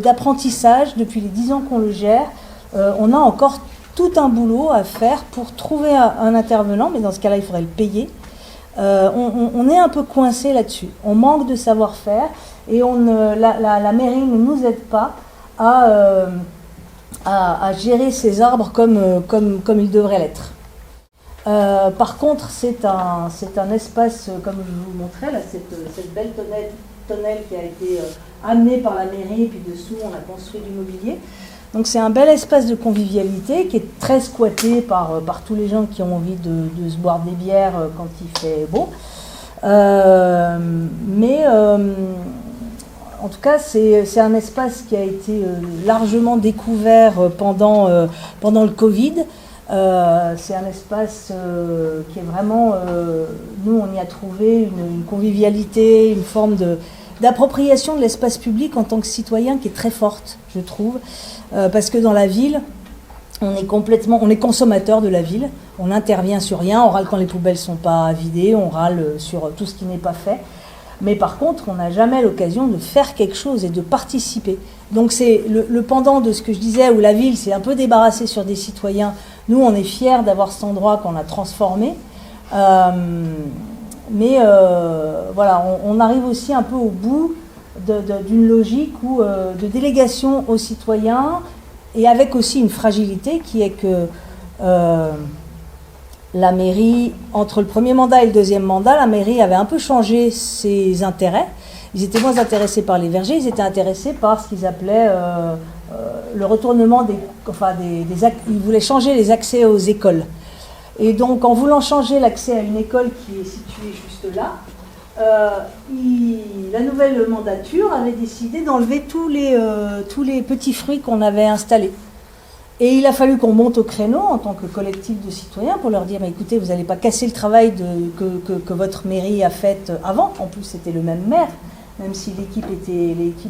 [SPEAKER 3] d'apprentissage depuis les 10 ans qu'on le gère. On a encore tout un boulot à faire pour trouver un intervenant, mais dans ce cas-là, il faudrait le payer. On est un peu coincé là-dessus. On manque de savoir-faire, et la mairie ne nous aide pas à gérer ces arbres comme ils devraient l'être. Par contre, c'est un espace, comme je vous montrais, là, cette belle tonnelle qui a été amenée par la mairie, et puis dessous, on a construit du mobilier. Donc c'est un bel espace de convivialité qui est très squatté par tous les gens qui ont envie de se boire des bières quand il fait beau. En tout cas, c'est un espace qui a été largement découvert pendant le Covid. C'est un espace qui est vraiment, nous on y a trouvé une convivialité, une forme d'appropriation de l'espace public en tant que citoyen qui est très forte, je trouve, parce que dans la ville, on est consommateur de la ville, on n'intervient sur rien, on râle quand les poubelles sont pas vidées, on râle sur tout ce qui n'est pas fait. Mais par contre, on n'a jamais l'occasion de faire quelque chose et de participer. Donc c'est le pendant de ce que je disais, où la ville s'est un peu débarrassée sur des citoyens. Nous, on est fiers d'avoir cet endroit qu'on a transformé. Voilà, on arrive aussi un peu au bout d'une logique de délégation aux citoyens, et avec aussi une fragilité qui est que la mairie, entre le premier mandat et le deuxième mandat, la mairie avait un peu changé ses intérêts. Ils étaient moins intéressés par les vergers, ils étaient intéressés par ce qu'ils appelaient le retournement ils voulaient changer les accès aux écoles. Et donc, en voulant changer l'accès à une école qui est située juste là, la nouvelle mandature avait décidé d'enlever tous les petits fruits qu'on avait installés. Et il a fallu qu'on monte au créneau en tant que collectif de citoyens pour leur dire écoutez, vous n'allez pas casser le travail que votre mairie a fait avant. En plus, c'était le même maire, même si l'équipe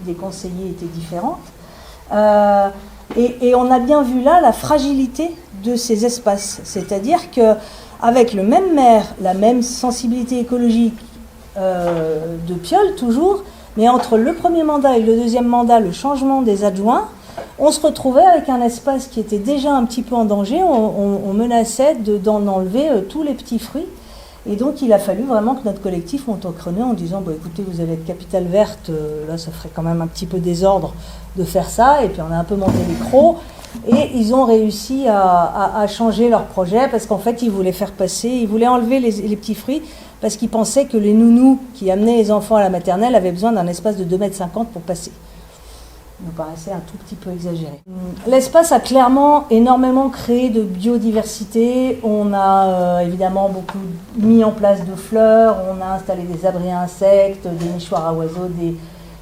[SPEAKER 3] des conseillers était différente. Et on a bien vu là la fragilité de ces espaces. C'est-à-dire qu'avec le même maire, la même sensibilité écologique de Piolle toujours, mais entre le premier mandat et le deuxième mandat, le changement des adjoints, on se retrouvait avec un espace qui était déjà un petit peu en danger. On menaçait d'en enlever tous les petits fruits. Et donc, il a fallu vraiment que notre collectif monte au créneau en disant écoutez, vous allez être capitale verte, là, ça ferait quand même un petit peu désordre de faire ça. Et puis, on a un peu monté les crocs. Et ils ont réussi à changer leur projet parce qu'en fait, ils voulaient enlever les petits fruits parce qu'ils pensaient que les nounous qui amenaient les enfants à la maternelle avaient besoin d'un espace de 2,50 m pour passer. Nous paraissait un tout petit peu exagéré. L'espace a clairement énormément créé de biodiversité. On a évidemment beaucoup mis en place de fleurs, on a installé des abris à insectes, des nichoirs à oiseaux, des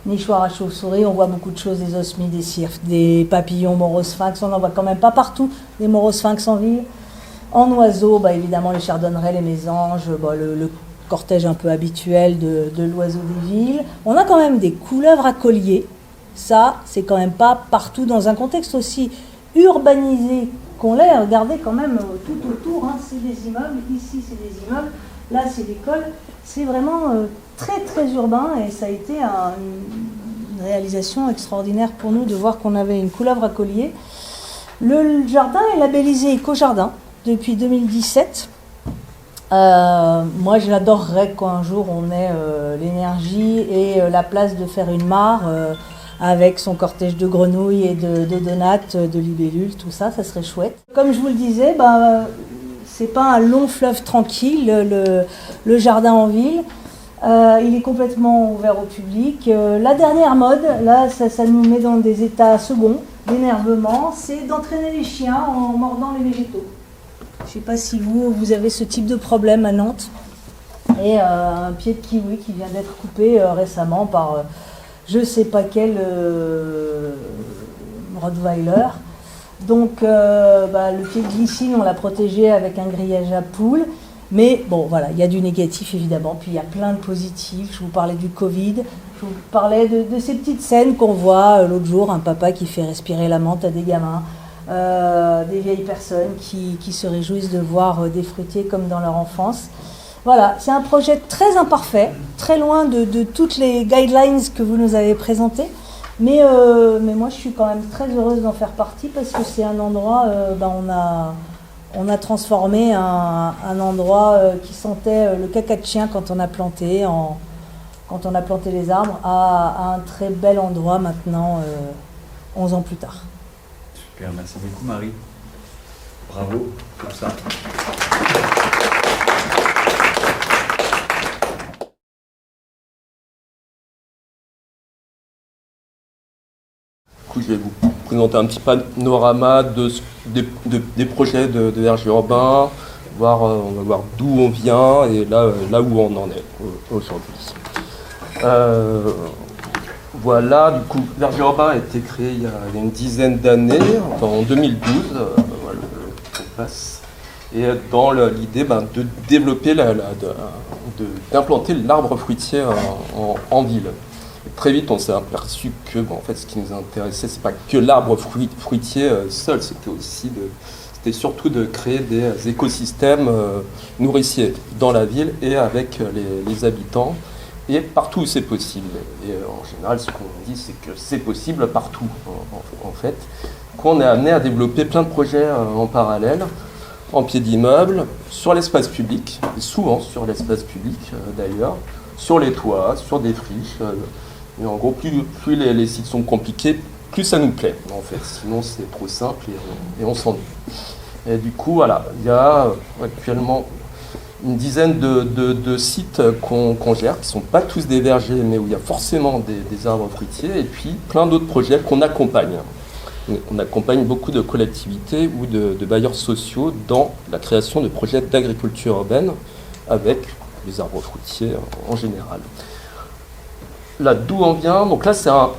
[SPEAKER 3] nichoirs à chauves-souris. On voit beaucoup de choses, des osmies, des cirques, des papillons, morosphinx. On n'en voit quand même pas partout, des morosphinx en ville. En oiseaux, évidemment les chardonnerets, les mésanges, le cortège un peu habituel de l'oiseau des villes. On a quand même des couleuvres à collier. Ça, c'est quand même pas partout dans un contexte aussi urbanisé qu'on l'est. Regardez quand même tout autour, c'est des immeubles, ici c'est des immeubles, là c'est l'école. C'est vraiment très très urbain et ça a été une réalisation extraordinaire pour nous de voir qu'on avait une couleuvre à collier. Le jardin est labellisé éco-jardin depuis 2017. Moi j'adorerais qu'un jour on ait l'énergie et la place de faire une mare avec son cortège de grenouilles et de donates, de libellules, tout ça, ça serait chouette. Comme je vous le disais, c'est pas un long fleuve tranquille, le jardin en ville. Il est complètement ouvert au public. La dernière mode, là, ça nous met dans des états seconds d'énervement, c'est d'entraîner les chiens en mordant les végétaux. Je ne sais pas si vous avez ce type de problème à Nantes. Et un pied de kiwi qui vient d'être coupé récemment par je ne sais pas quel Rottweiler. Donc le pied de glycine, on l'a protégé avec un grillage à poules. Mais bon, voilà, il y a du négatif évidemment, puis il y a plein de positifs. Je vous parlais du Covid, je vous parlais de ces petites scènes qu'on voit l'autre jour, un papa qui fait respirer la menthe à des gamins, des vieilles personnes qui se réjouissent de voir des fruitiers comme dans leur enfance. Voilà, c'est un projet très imparfait, très loin de toutes les guidelines que vous nous avez présentées. Mais moi, je suis quand même très heureuse d'en faire partie parce que c'est un endroit, on a transformé un endroit qui sentait le caca de chien quand on a planté les arbres à un très bel endroit maintenant, 11 ans plus tard.
[SPEAKER 4] Super, merci beaucoup Marie. Bravo pour ça.
[SPEAKER 5] Je vais vous présenter un petit panorama des projets de verger urbain, on va voir d'où on vient et là où on en est aujourd'hui. Voilà, du coup, verger urbain a été créé il y a une dizaine d'années, en 2012, et dans l'idée de développer, d'implanter l'arbre fruitier en ville. Très vite, on s'est aperçu que en fait, ce qui nous intéressait, c'est pas que l'arbre fruitier seul, c'était surtout de créer des écosystèmes nourriciers dans la ville et avec les habitants et partout où c'est possible. Et en général, ce qu'on dit, c'est que c'est possible partout, en fait, qu'on est amené à développer plein de projets en parallèle, en pied d'immeuble, sur l'espace public, et souvent sur l'espace public d'ailleurs, sur les toits, sur des friches. Et en gros, plus les sites sont compliqués, plus ça nous plaît, en fait. Sinon, c'est trop simple et on s'ennuie. Et du coup, voilà, il y a actuellement une dizaine de sites qu'on gère, qui ne sont pas tous des vergers, mais où il y a forcément des arbres fruitiers, et puis plein d'autres projets qu'on accompagne. On accompagne beaucoup de collectivités ou de bailleurs sociaux dans la création de projets d'agriculture urbaine, avec les arbres fruitiers en général. Là, d'où on vient, donc là c'est un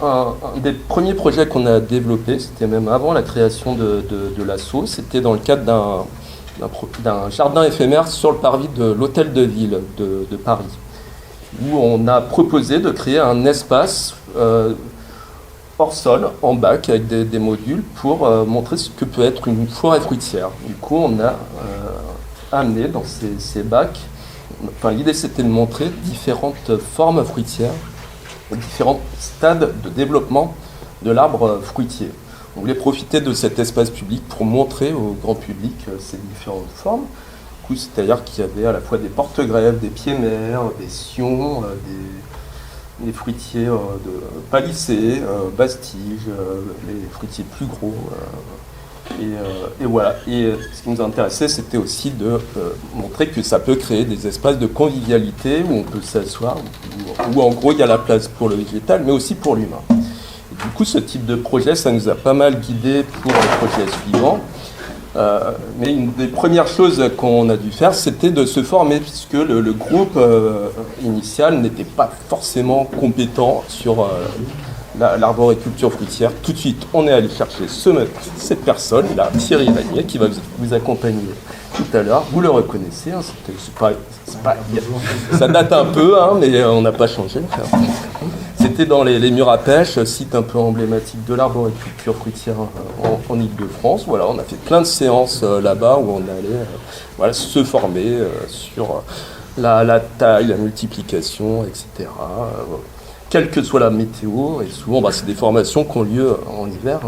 [SPEAKER 5] des premiers projets qu'on a développé, c'était même avant la création de l'asso, c'était dans le cadre d'un jardin éphémère sur le parvis de l'hôtel de ville de Paris, où on a proposé de créer un espace hors sol, en bac, avec des modules pour montrer ce que peut être une forêt fruitière. Du coup, on a amené dans ces bacs, l'idée c'était de montrer différentes formes fruitières, différents stades de développement de l'arbre fruitier. On voulait profiter de cet espace public pour montrer au grand public ces différentes formes. C'est-à-dire qu'il y avait à la fois des porte-greffes, des pieds-mères, des sions, des fruitiers de palissés, bastiges, les fruitiers plus gros. Et voilà. Et ce qui nous intéressait, c'était aussi de montrer que ça peut créer des espaces de convivialité où on peut s'asseoir, où en gros il y a la place pour le végétal, mais aussi pour l'humain. Et du coup, ce type de projet, ça nous a pas mal guidés pour les projets suivants. Mais une des premières choses qu'on a dû faire, c'était de se former, puisque le groupe initial n'était pas forcément compétent sur l'arboriculture fruitière. Tout de suite, on est allé chercher cette personne, là, Thierry Régnier, qui va vous accompagner tout à l'heure. Vous le reconnaissez, hein, ça date un peu, hein, mais on n'a pas changé. C'était dans les Murs à Pêche, site un peu emblématique de l'arboriculture fruitière en Ile-de-France. Voilà, on a fait plein de séances là-bas où on allait se former sur la taille, la multiplication, etc. Quelle que soit la météo, et souvent c'est des formations qui ont lieu en hiver.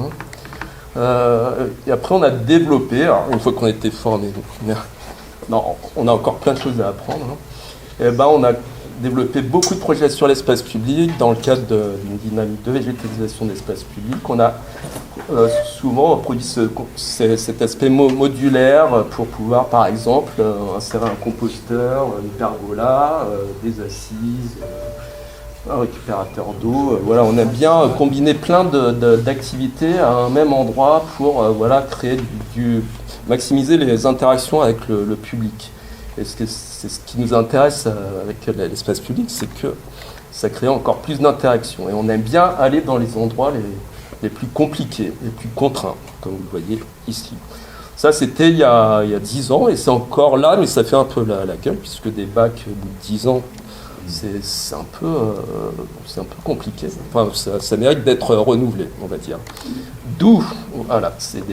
[SPEAKER 5] Et après on a développé, alors, une fois qu'on était formé, on a encore plein de choses à apprendre. Et on a développé beaucoup de projets sur l'espace public dans le cadre d'une dynamique de végétalisation d'espace public. On a souvent produit cet aspect modulaire pour pouvoir, par exemple, insérer un composteur, une pergola, des assises, un récupérateur d'eau. Voilà, on a bien combiné plein d'activités à un même endroit pour créer maximiser les interactions avec le public. Et c'est ce qui nous intéresse avec l'espace public, c'est que ça crée encore plus d'interactions. Et on aime bien aller dans les endroits les plus compliqués, les plus contraints, comme vous le voyez ici. Ça, c'était il y a 10 ans, et c'est encore là, mais ça fait un peu la gueule, puisque des bacs au bout de 10 ans, c'est un peu compliqué. Enfin, ça mérite d'être renouvelé, on va dire. D'où, voilà, c'est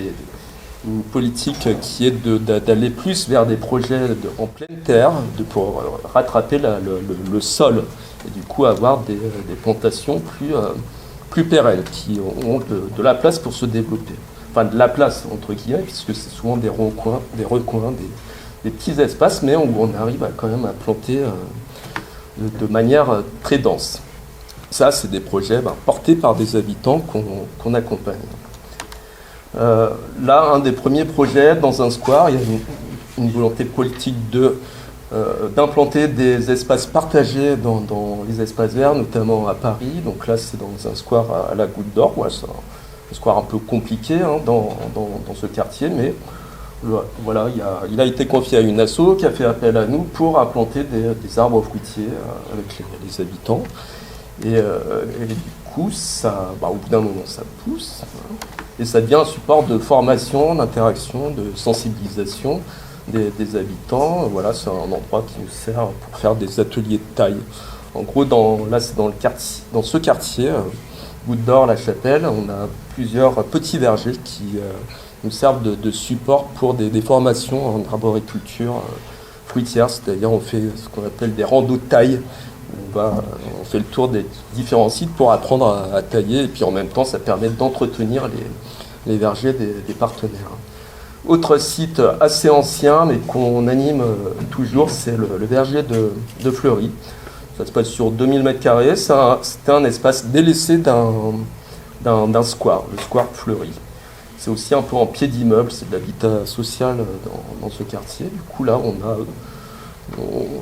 [SPEAKER 5] une politique qui est d'aller plus vers des projets en pleine terre, pour rattraper le sol, et du coup avoir des plantations plus pérennes, qui ont de la place pour se développer. Enfin, de la place, entre guillemets, puisque c'est souvent des recoins, des petits espaces, mais où on arrive quand même à planter de manière très dense. Ça, c'est des projets portés par des habitants qu'on accompagne. Là, un des premiers projets dans un square, il y a une volonté politique d'implanter des espaces partagés dans les espaces verts, notamment à Paris. Donc là, c'est dans un square à la Goutte d'Or. Ouais, c'est un square un peu compliqué dans ce quartier, mais voilà, il a été confié à une asso qui a fait appel à nous pour implanter des arbres fruitiers avec les habitants. Et du coup, au bout d'un moment, ça pousse. Et ça devient un support de formation, d'interaction, de sensibilisation des habitants. Voilà, c'est un endroit qui nous sert pour faire des ateliers de taille. En gros, là, c'est dans ce quartier, Goutte d'Or, La Chapelle, on a plusieurs petits vergers qui nous servent de support pour des formations en arboriculture fruitière. C'est-à-dire, on fait ce qu'on appelle des randos de taille. On fait le tour des différents sites pour apprendre à tailler, et puis en même temps ça permet d'entretenir les vergers des partenaires. Autre site assez ancien mais qu'on anime toujours, c'est le verger de Fleury. Ça se passe sur 2000 m², c'était un espace délaissé d'un square, le square Fleury. C'est aussi un peu en pied d'immeuble, c'est de l'habitat social dans ce quartier. Du coup là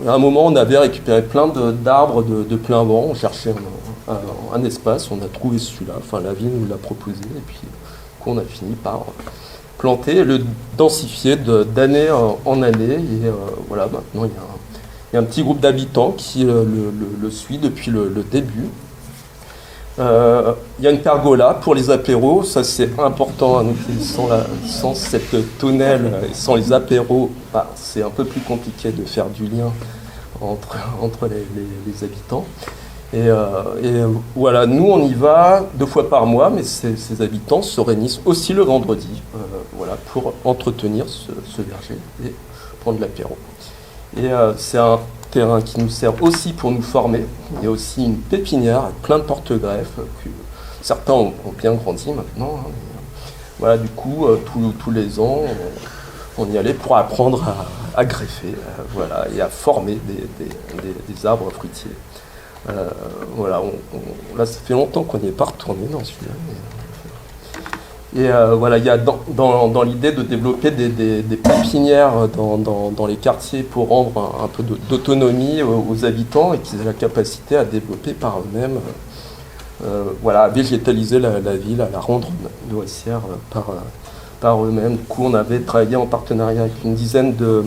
[SPEAKER 5] à un moment, on avait récupéré plein d'arbres de plein vent. On cherchait un espace, on a trouvé celui-là. Enfin, la ville nous l'a proposé, et puis on a fini par planter et le densifier d'année en année. Et voilà, maintenant Il y a un petit groupe d'habitants qui le suit depuis le début. Il y a une pergola pour les apéros, ça c'est important à noter. Sans cette tonnelle et sans les apéros, c'est un peu plus compliqué de faire du lien entre les habitants. Et voilà, nous on y va 2 fois par mois, mais ces habitants se réunissent aussi le vendredi, voilà, pour entretenir ce verger et prendre l'apéro. Et c'est un terrain qui nous sert aussi pour nous former. Il y a aussi une pépinière avec plein de porte-greffes, que certains ont bien grandi maintenant. Hein. Voilà, du coup, tous les ans, on y allait pour apprendre à greffer, voilà, et à former des arbres fruitiers. Voilà, là, ça fait longtemps qu'on n'y est pas retourné dans celui-là. Et voilà, il y a dans l'idée de développer des pépinières dans les quartiers pour rendre un peu d'autonomie aux habitants et qu'ils aient la capacité à développer par eux-mêmes, voilà, à végétaliser la ville, à la rendre nourricière par eux-mêmes. Du coup, on avait travaillé en partenariat avec une dizaine de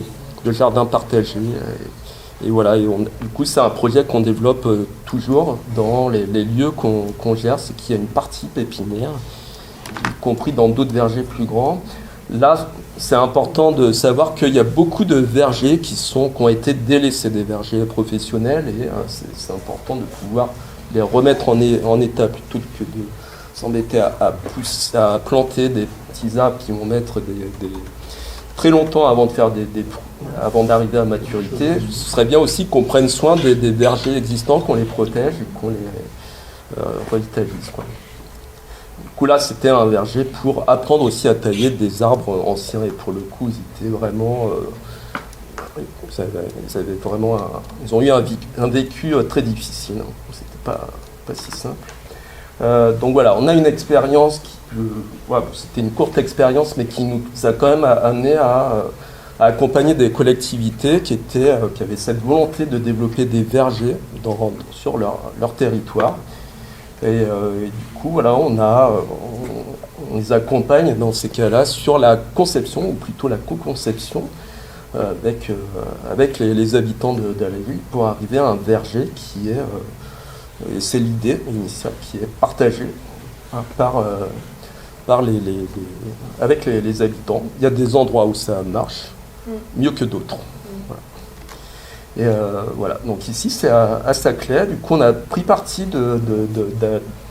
[SPEAKER 5] jardins partagés. Et voilà, du coup, c'est un projet qu'on développe toujours dans les lieux qu'on gère, c'est qu'il y a une partie pépinière, y compris dans d'autres vergers plus grands. Là, c'est important de savoir qu'il y a beaucoup de vergers qui ont été délaissés, des vergers professionnels, et c'est important de pouvoir les remettre en état plutôt que de s'embêter à planter des petits arbres qui vont mettre très longtemps avant d'arriver à maturité. Ce serait bien aussi qu'on prenne soin des vergers existants, qu'on les protège et qu'on les revitalise, quoi. Du coup, là, c'était un verger pour apprendre aussi à tailler des arbres anciens. Et pour le coup, ils étaient vraiment... ils ont eu un vécu très difficile. C'était pas si simple. Donc voilà, on a une expérience c'était une courte expérience, mais qui nous a quand même amené à accompagner des collectivités qui avaient cette volonté de développer des vergers sur leur territoire. Et du coup, voilà, on les accompagne dans ces cas-là sur la conception, ou plutôt la co-conception, avec les habitants de la ville, pour arriver à un verger qui est, et c'est l'idée initiale, qui est partagée avec les habitants. Il y a des endroits où ça marche mieux que d'autres. Voilà. Et voilà, donc ici c'est à Saclay. Du coup, on a pris parti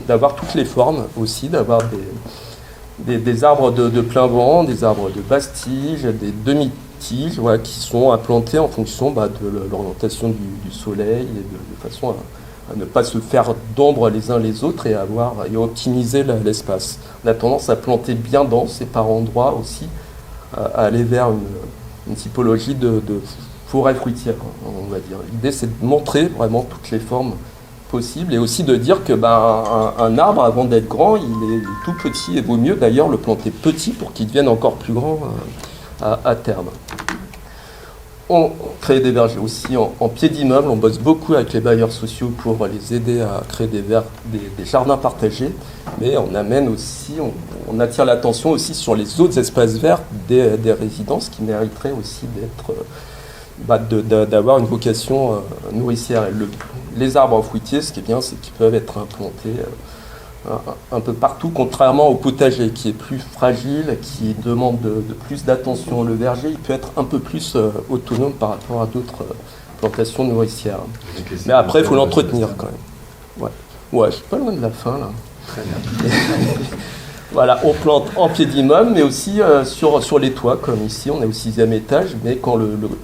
[SPEAKER 5] d'avoir toutes les formes aussi, d'avoir des arbres de plein vent, des arbres de basse tige, des demi-tiges, voilà, qui sont implantés en fonction de l'orientation du soleil, et de façon à ne pas se faire d'ombre les uns les autres et optimiser l'espace. On a tendance à planter bien dense et par endroits aussi à aller vers une typologie de forêt fruitière, on va dire. L'idée, c'est de montrer vraiment toutes les formes possibles et aussi de dire que un arbre, avant d'être grand, il est tout petit, et vaut mieux d'ailleurs le planter petit pour qu'il devienne encore plus grand à terme. On crée des vergers aussi en pied d'immeuble. On bosse beaucoup avec les bailleurs sociaux pour les aider à créer des jardins partagés, mais on amène aussi, on attire l'attention aussi sur les autres espaces verts des résidences qui mériteraient aussi d'avoir une vocation nourricière. Et les arbres fruitiers, ce qui est bien, c'est qu'ils peuvent être implantés un peu partout, contrairement au potager qui est plus fragile, qui demande de plus d'attention. Le verger, il peut être un peu plus autonome par rapport à d'autres plantations nourricières. Mais après, il faut l'entretenir quand même. Ouais, je suis pas loin de la fin là.
[SPEAKER 4] Très bien.
[SPEAKER 5] Voilà, on plante en pied d'immeuble, mais aussi sur les toits, comme ici, on est au 6e étage, mais quand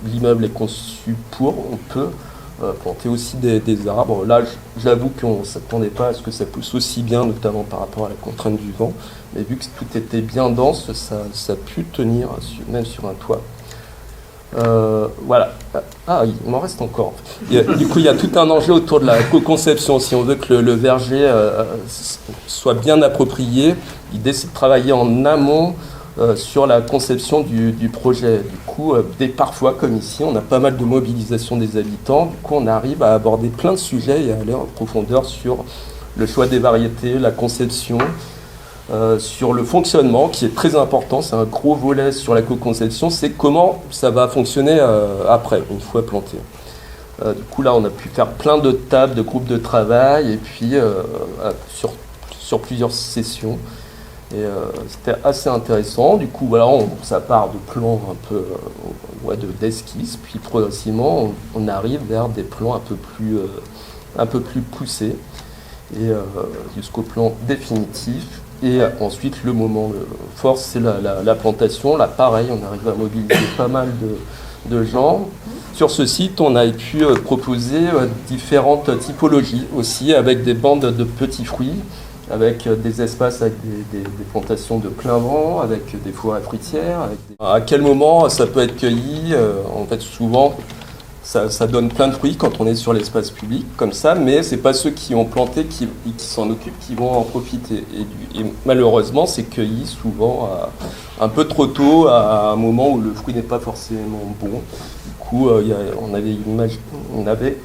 [SPEAKER 5] l'immeuble est conçu on peut planter aussi des arbres. Là, j'avoue qu'on ne s'attendait pas à ce que ça pousse aussi bien, notamment par rapport à la contrainte du vent, mais vu que tout était bien dense, ça a pu tenir, même sur un toit. Voilà. Ah, il m'en reste encore. Du coup, il y a tout un enjeu autour de la co-conception. Si on veut que le verger soit bien approprié, l'idée, c'est de travailler en amont sur la conception du projet. Du coup, parfois, comme ici, on a pas mal de mobilisation des habitants. Du coup, on arrive à aborder plein de sujets et à aller en profondeur sur le choix des variétés, la conception, sur le fonctionnement, qui est très important. C'est un gros volet sur la co-conception. C'est comment ça va fonctionner après, une fois planté. Du coup, là, on a pu faire plein de tables, de groupes de travail, et puis sur plusieurs sessions. Et c'était assez intéressant. Du coup, voilà, ça part de plans un peu d'esquisse, puis progressivement, on arrive vers des plans un peu plus poussés, et jusqu'au plan définitif. Et ensuite, le moment fort, c'est la plantation. Là, pareil, on arrive à mobiliser pas mal de gens. Sur ce site, on a pu proposer différentes typologies aussi, avec des bandes de petits fruits, avec des espaces avec des plantations de plein vent, avec des forêts fruitières. À quel moment ça peut être cueilli? En fait, souvent, ça donne plein de fruits quand on est sur l'espace public, comme ça, mais c'est pas ceux qui ont planté qui s'en occupent qui vont en profiter. Et malheureusement, c'est cueilli souvent un peu trop tôt, à un moment où le fruit n'est pas forcément bon. On avait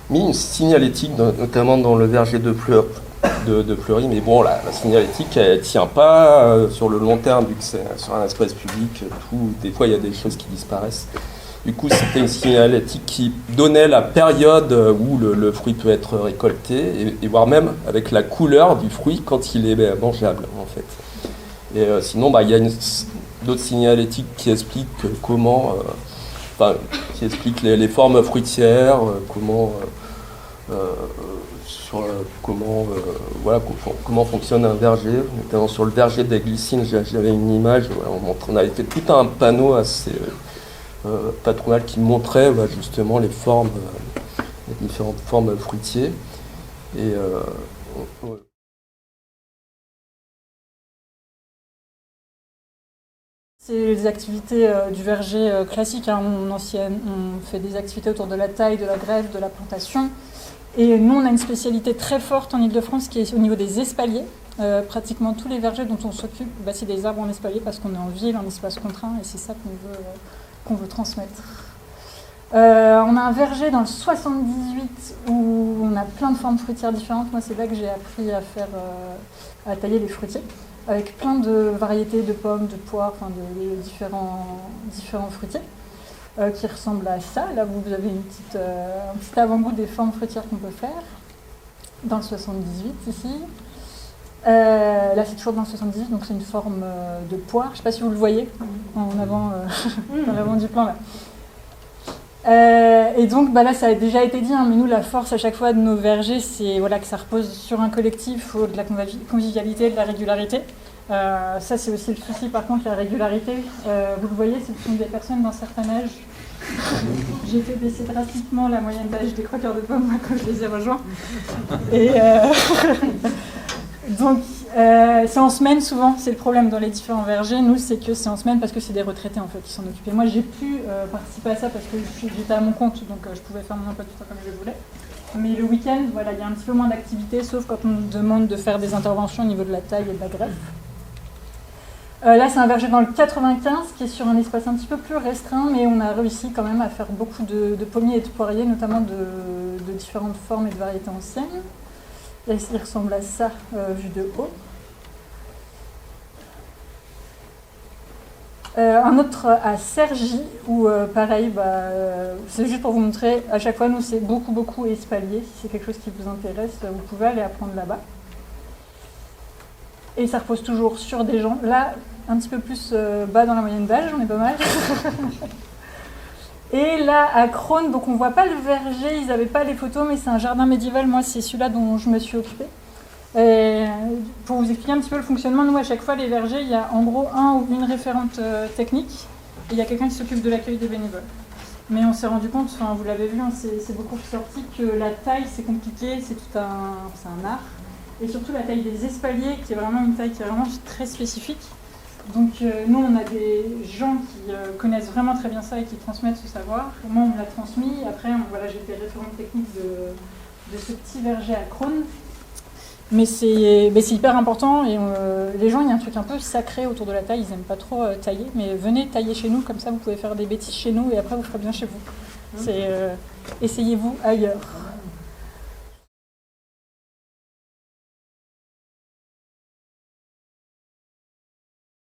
[SPEAKER 5] mis une signalétique, notamment dans le verger de Fleury, mais bon, la signalétique, elle ne tient pas sur le long terme, vu que c'est sur un espace public. Des fois, il y a des choses qui disparaissent. Du coup, c'était une signalétique qui donnait la période où le fruit peut être récolté, et voire même avec la couleur du fruit quand il est mangeable, en fait. Et sinon, il y a d'autres signalétiques qui expliquent les formes fruitières, comment fonctionne un verger. Notamment sur le verger des Glycines, j'avais une image, on avait fait tout un panneau assez patronal qui montrait justement les différentes formes fruitières. Et
[SPEAKER 6] c'est les activités du verger classique. On fait des activités autour de la taille, de la greffe, de la plantation. Et nous, on a une spécialité très forte en Ile-de-France qui est au niveau des espaliers. Pratiquement tous les vergers dont on s'occupe, c'est des arbres en espalier parce qu'on est en ville, en espace contraint, et c'est ça qu'on veut transmettre. On a un verger dans le 78 où on a plein de formes fruitières différentes. Moi, c'est là que j'ai appris à tailler les fruitiers, avec plein de variétés de pommes, de poires, de différents fruitiers qui ressemblent à ça. Là, vous avez un petit avant-goût des formes fruitières qu'on peut faire. Dans le 78, ici. Là, c'est toujours dans le 78, donc c'est une forme de poire. Je ne sais pas si vous le voyez en avant, dans l'avant du plan, là. Et donc là, ça a déjà été dit, mais nous, la force à chaque fois de nos vergers, c'est que ça repose sur un collectif, de la convivialité, de la régularité. Ça, c'est aussi le souci, par contre, la régularité. Vous le voyez, ce sont des personnes d'un certain âge. J'ai fait baisser drastiquement la moyenne d'âge des croqueurs de pommes quand je les ai rejoints. Et donc, c'est en semaine souvent, c'est le problème dans les différents vergers. Nous, c'est que c'est en semaine parce que c'est des retraités en fait qui s'en occupent. Et moi, j'ai pu participer à ça parce que j'étais à mon compte, donc je pouvais faire mon emploi du temps comme je voulais. Mais le week-end, il y a un petit peu moins d'activité, sauf quand on nous demande de faire des interventions au niveau de la taille et de la greffe. Là, c'est un verger dans le 95 qui est sur un espace un petit peu plus restreint, mais on a réussi quand même à faire beaucoup de pommiers et de poiriers, notamment de différentes formes et de variétés anciennes. Là, il ressemble à ça, vu de haut. Un autre à Cergy, où pareil, c'est juste pour vous montrer, à chaque fois, nous, c'est beaucoup espalier. Si c'est quelque chose qui vous intéresse, vous pouvez aller apprendre là-bas. Et ça repose toujours sur des gens. Là, un petit peu plus bas dans la moyenne d'âge, on est pas mal. Et là, à Crosne, donc on voit pas le verger, ils n'avaient pas les photos, mais c'est un jardin médiéval. Moi, c'est celui-là dont je me suis occupée. Et pour vous expliquer un petit peu le fonctionnement, nous, à chaque fois, les vergers, il y a en gros un ou une référente technique, et il y a quelqu'un qui s'occupe de l'accueil des bénévoles. Mais on s'est rendu compte, vous l'avez vu, c'est beaucoup ressorti, que la taille, c'est compliqué, c'est un art. Et surtout la taille des espaliers, qui est vraiment une taille qui est vraiment très spécifique. Donc nous, on a des gens qui connaissent vraiment très bien ça et qui transmettent ce savoir. Et moi, on me l'a transmis. Après, j'étais référente technique de ce petit verger à Crosne. Mais c'est hyper important. Et les gens, il y a un truc un peu sacré autour de la taille. Ils n'aiment pas trop tailler. Mais venez tailler chez nous, comme ça, vous pouvez faire des bêtises chez nous et après, vous ferez bien chez vous. Essayez-vous ailleurs.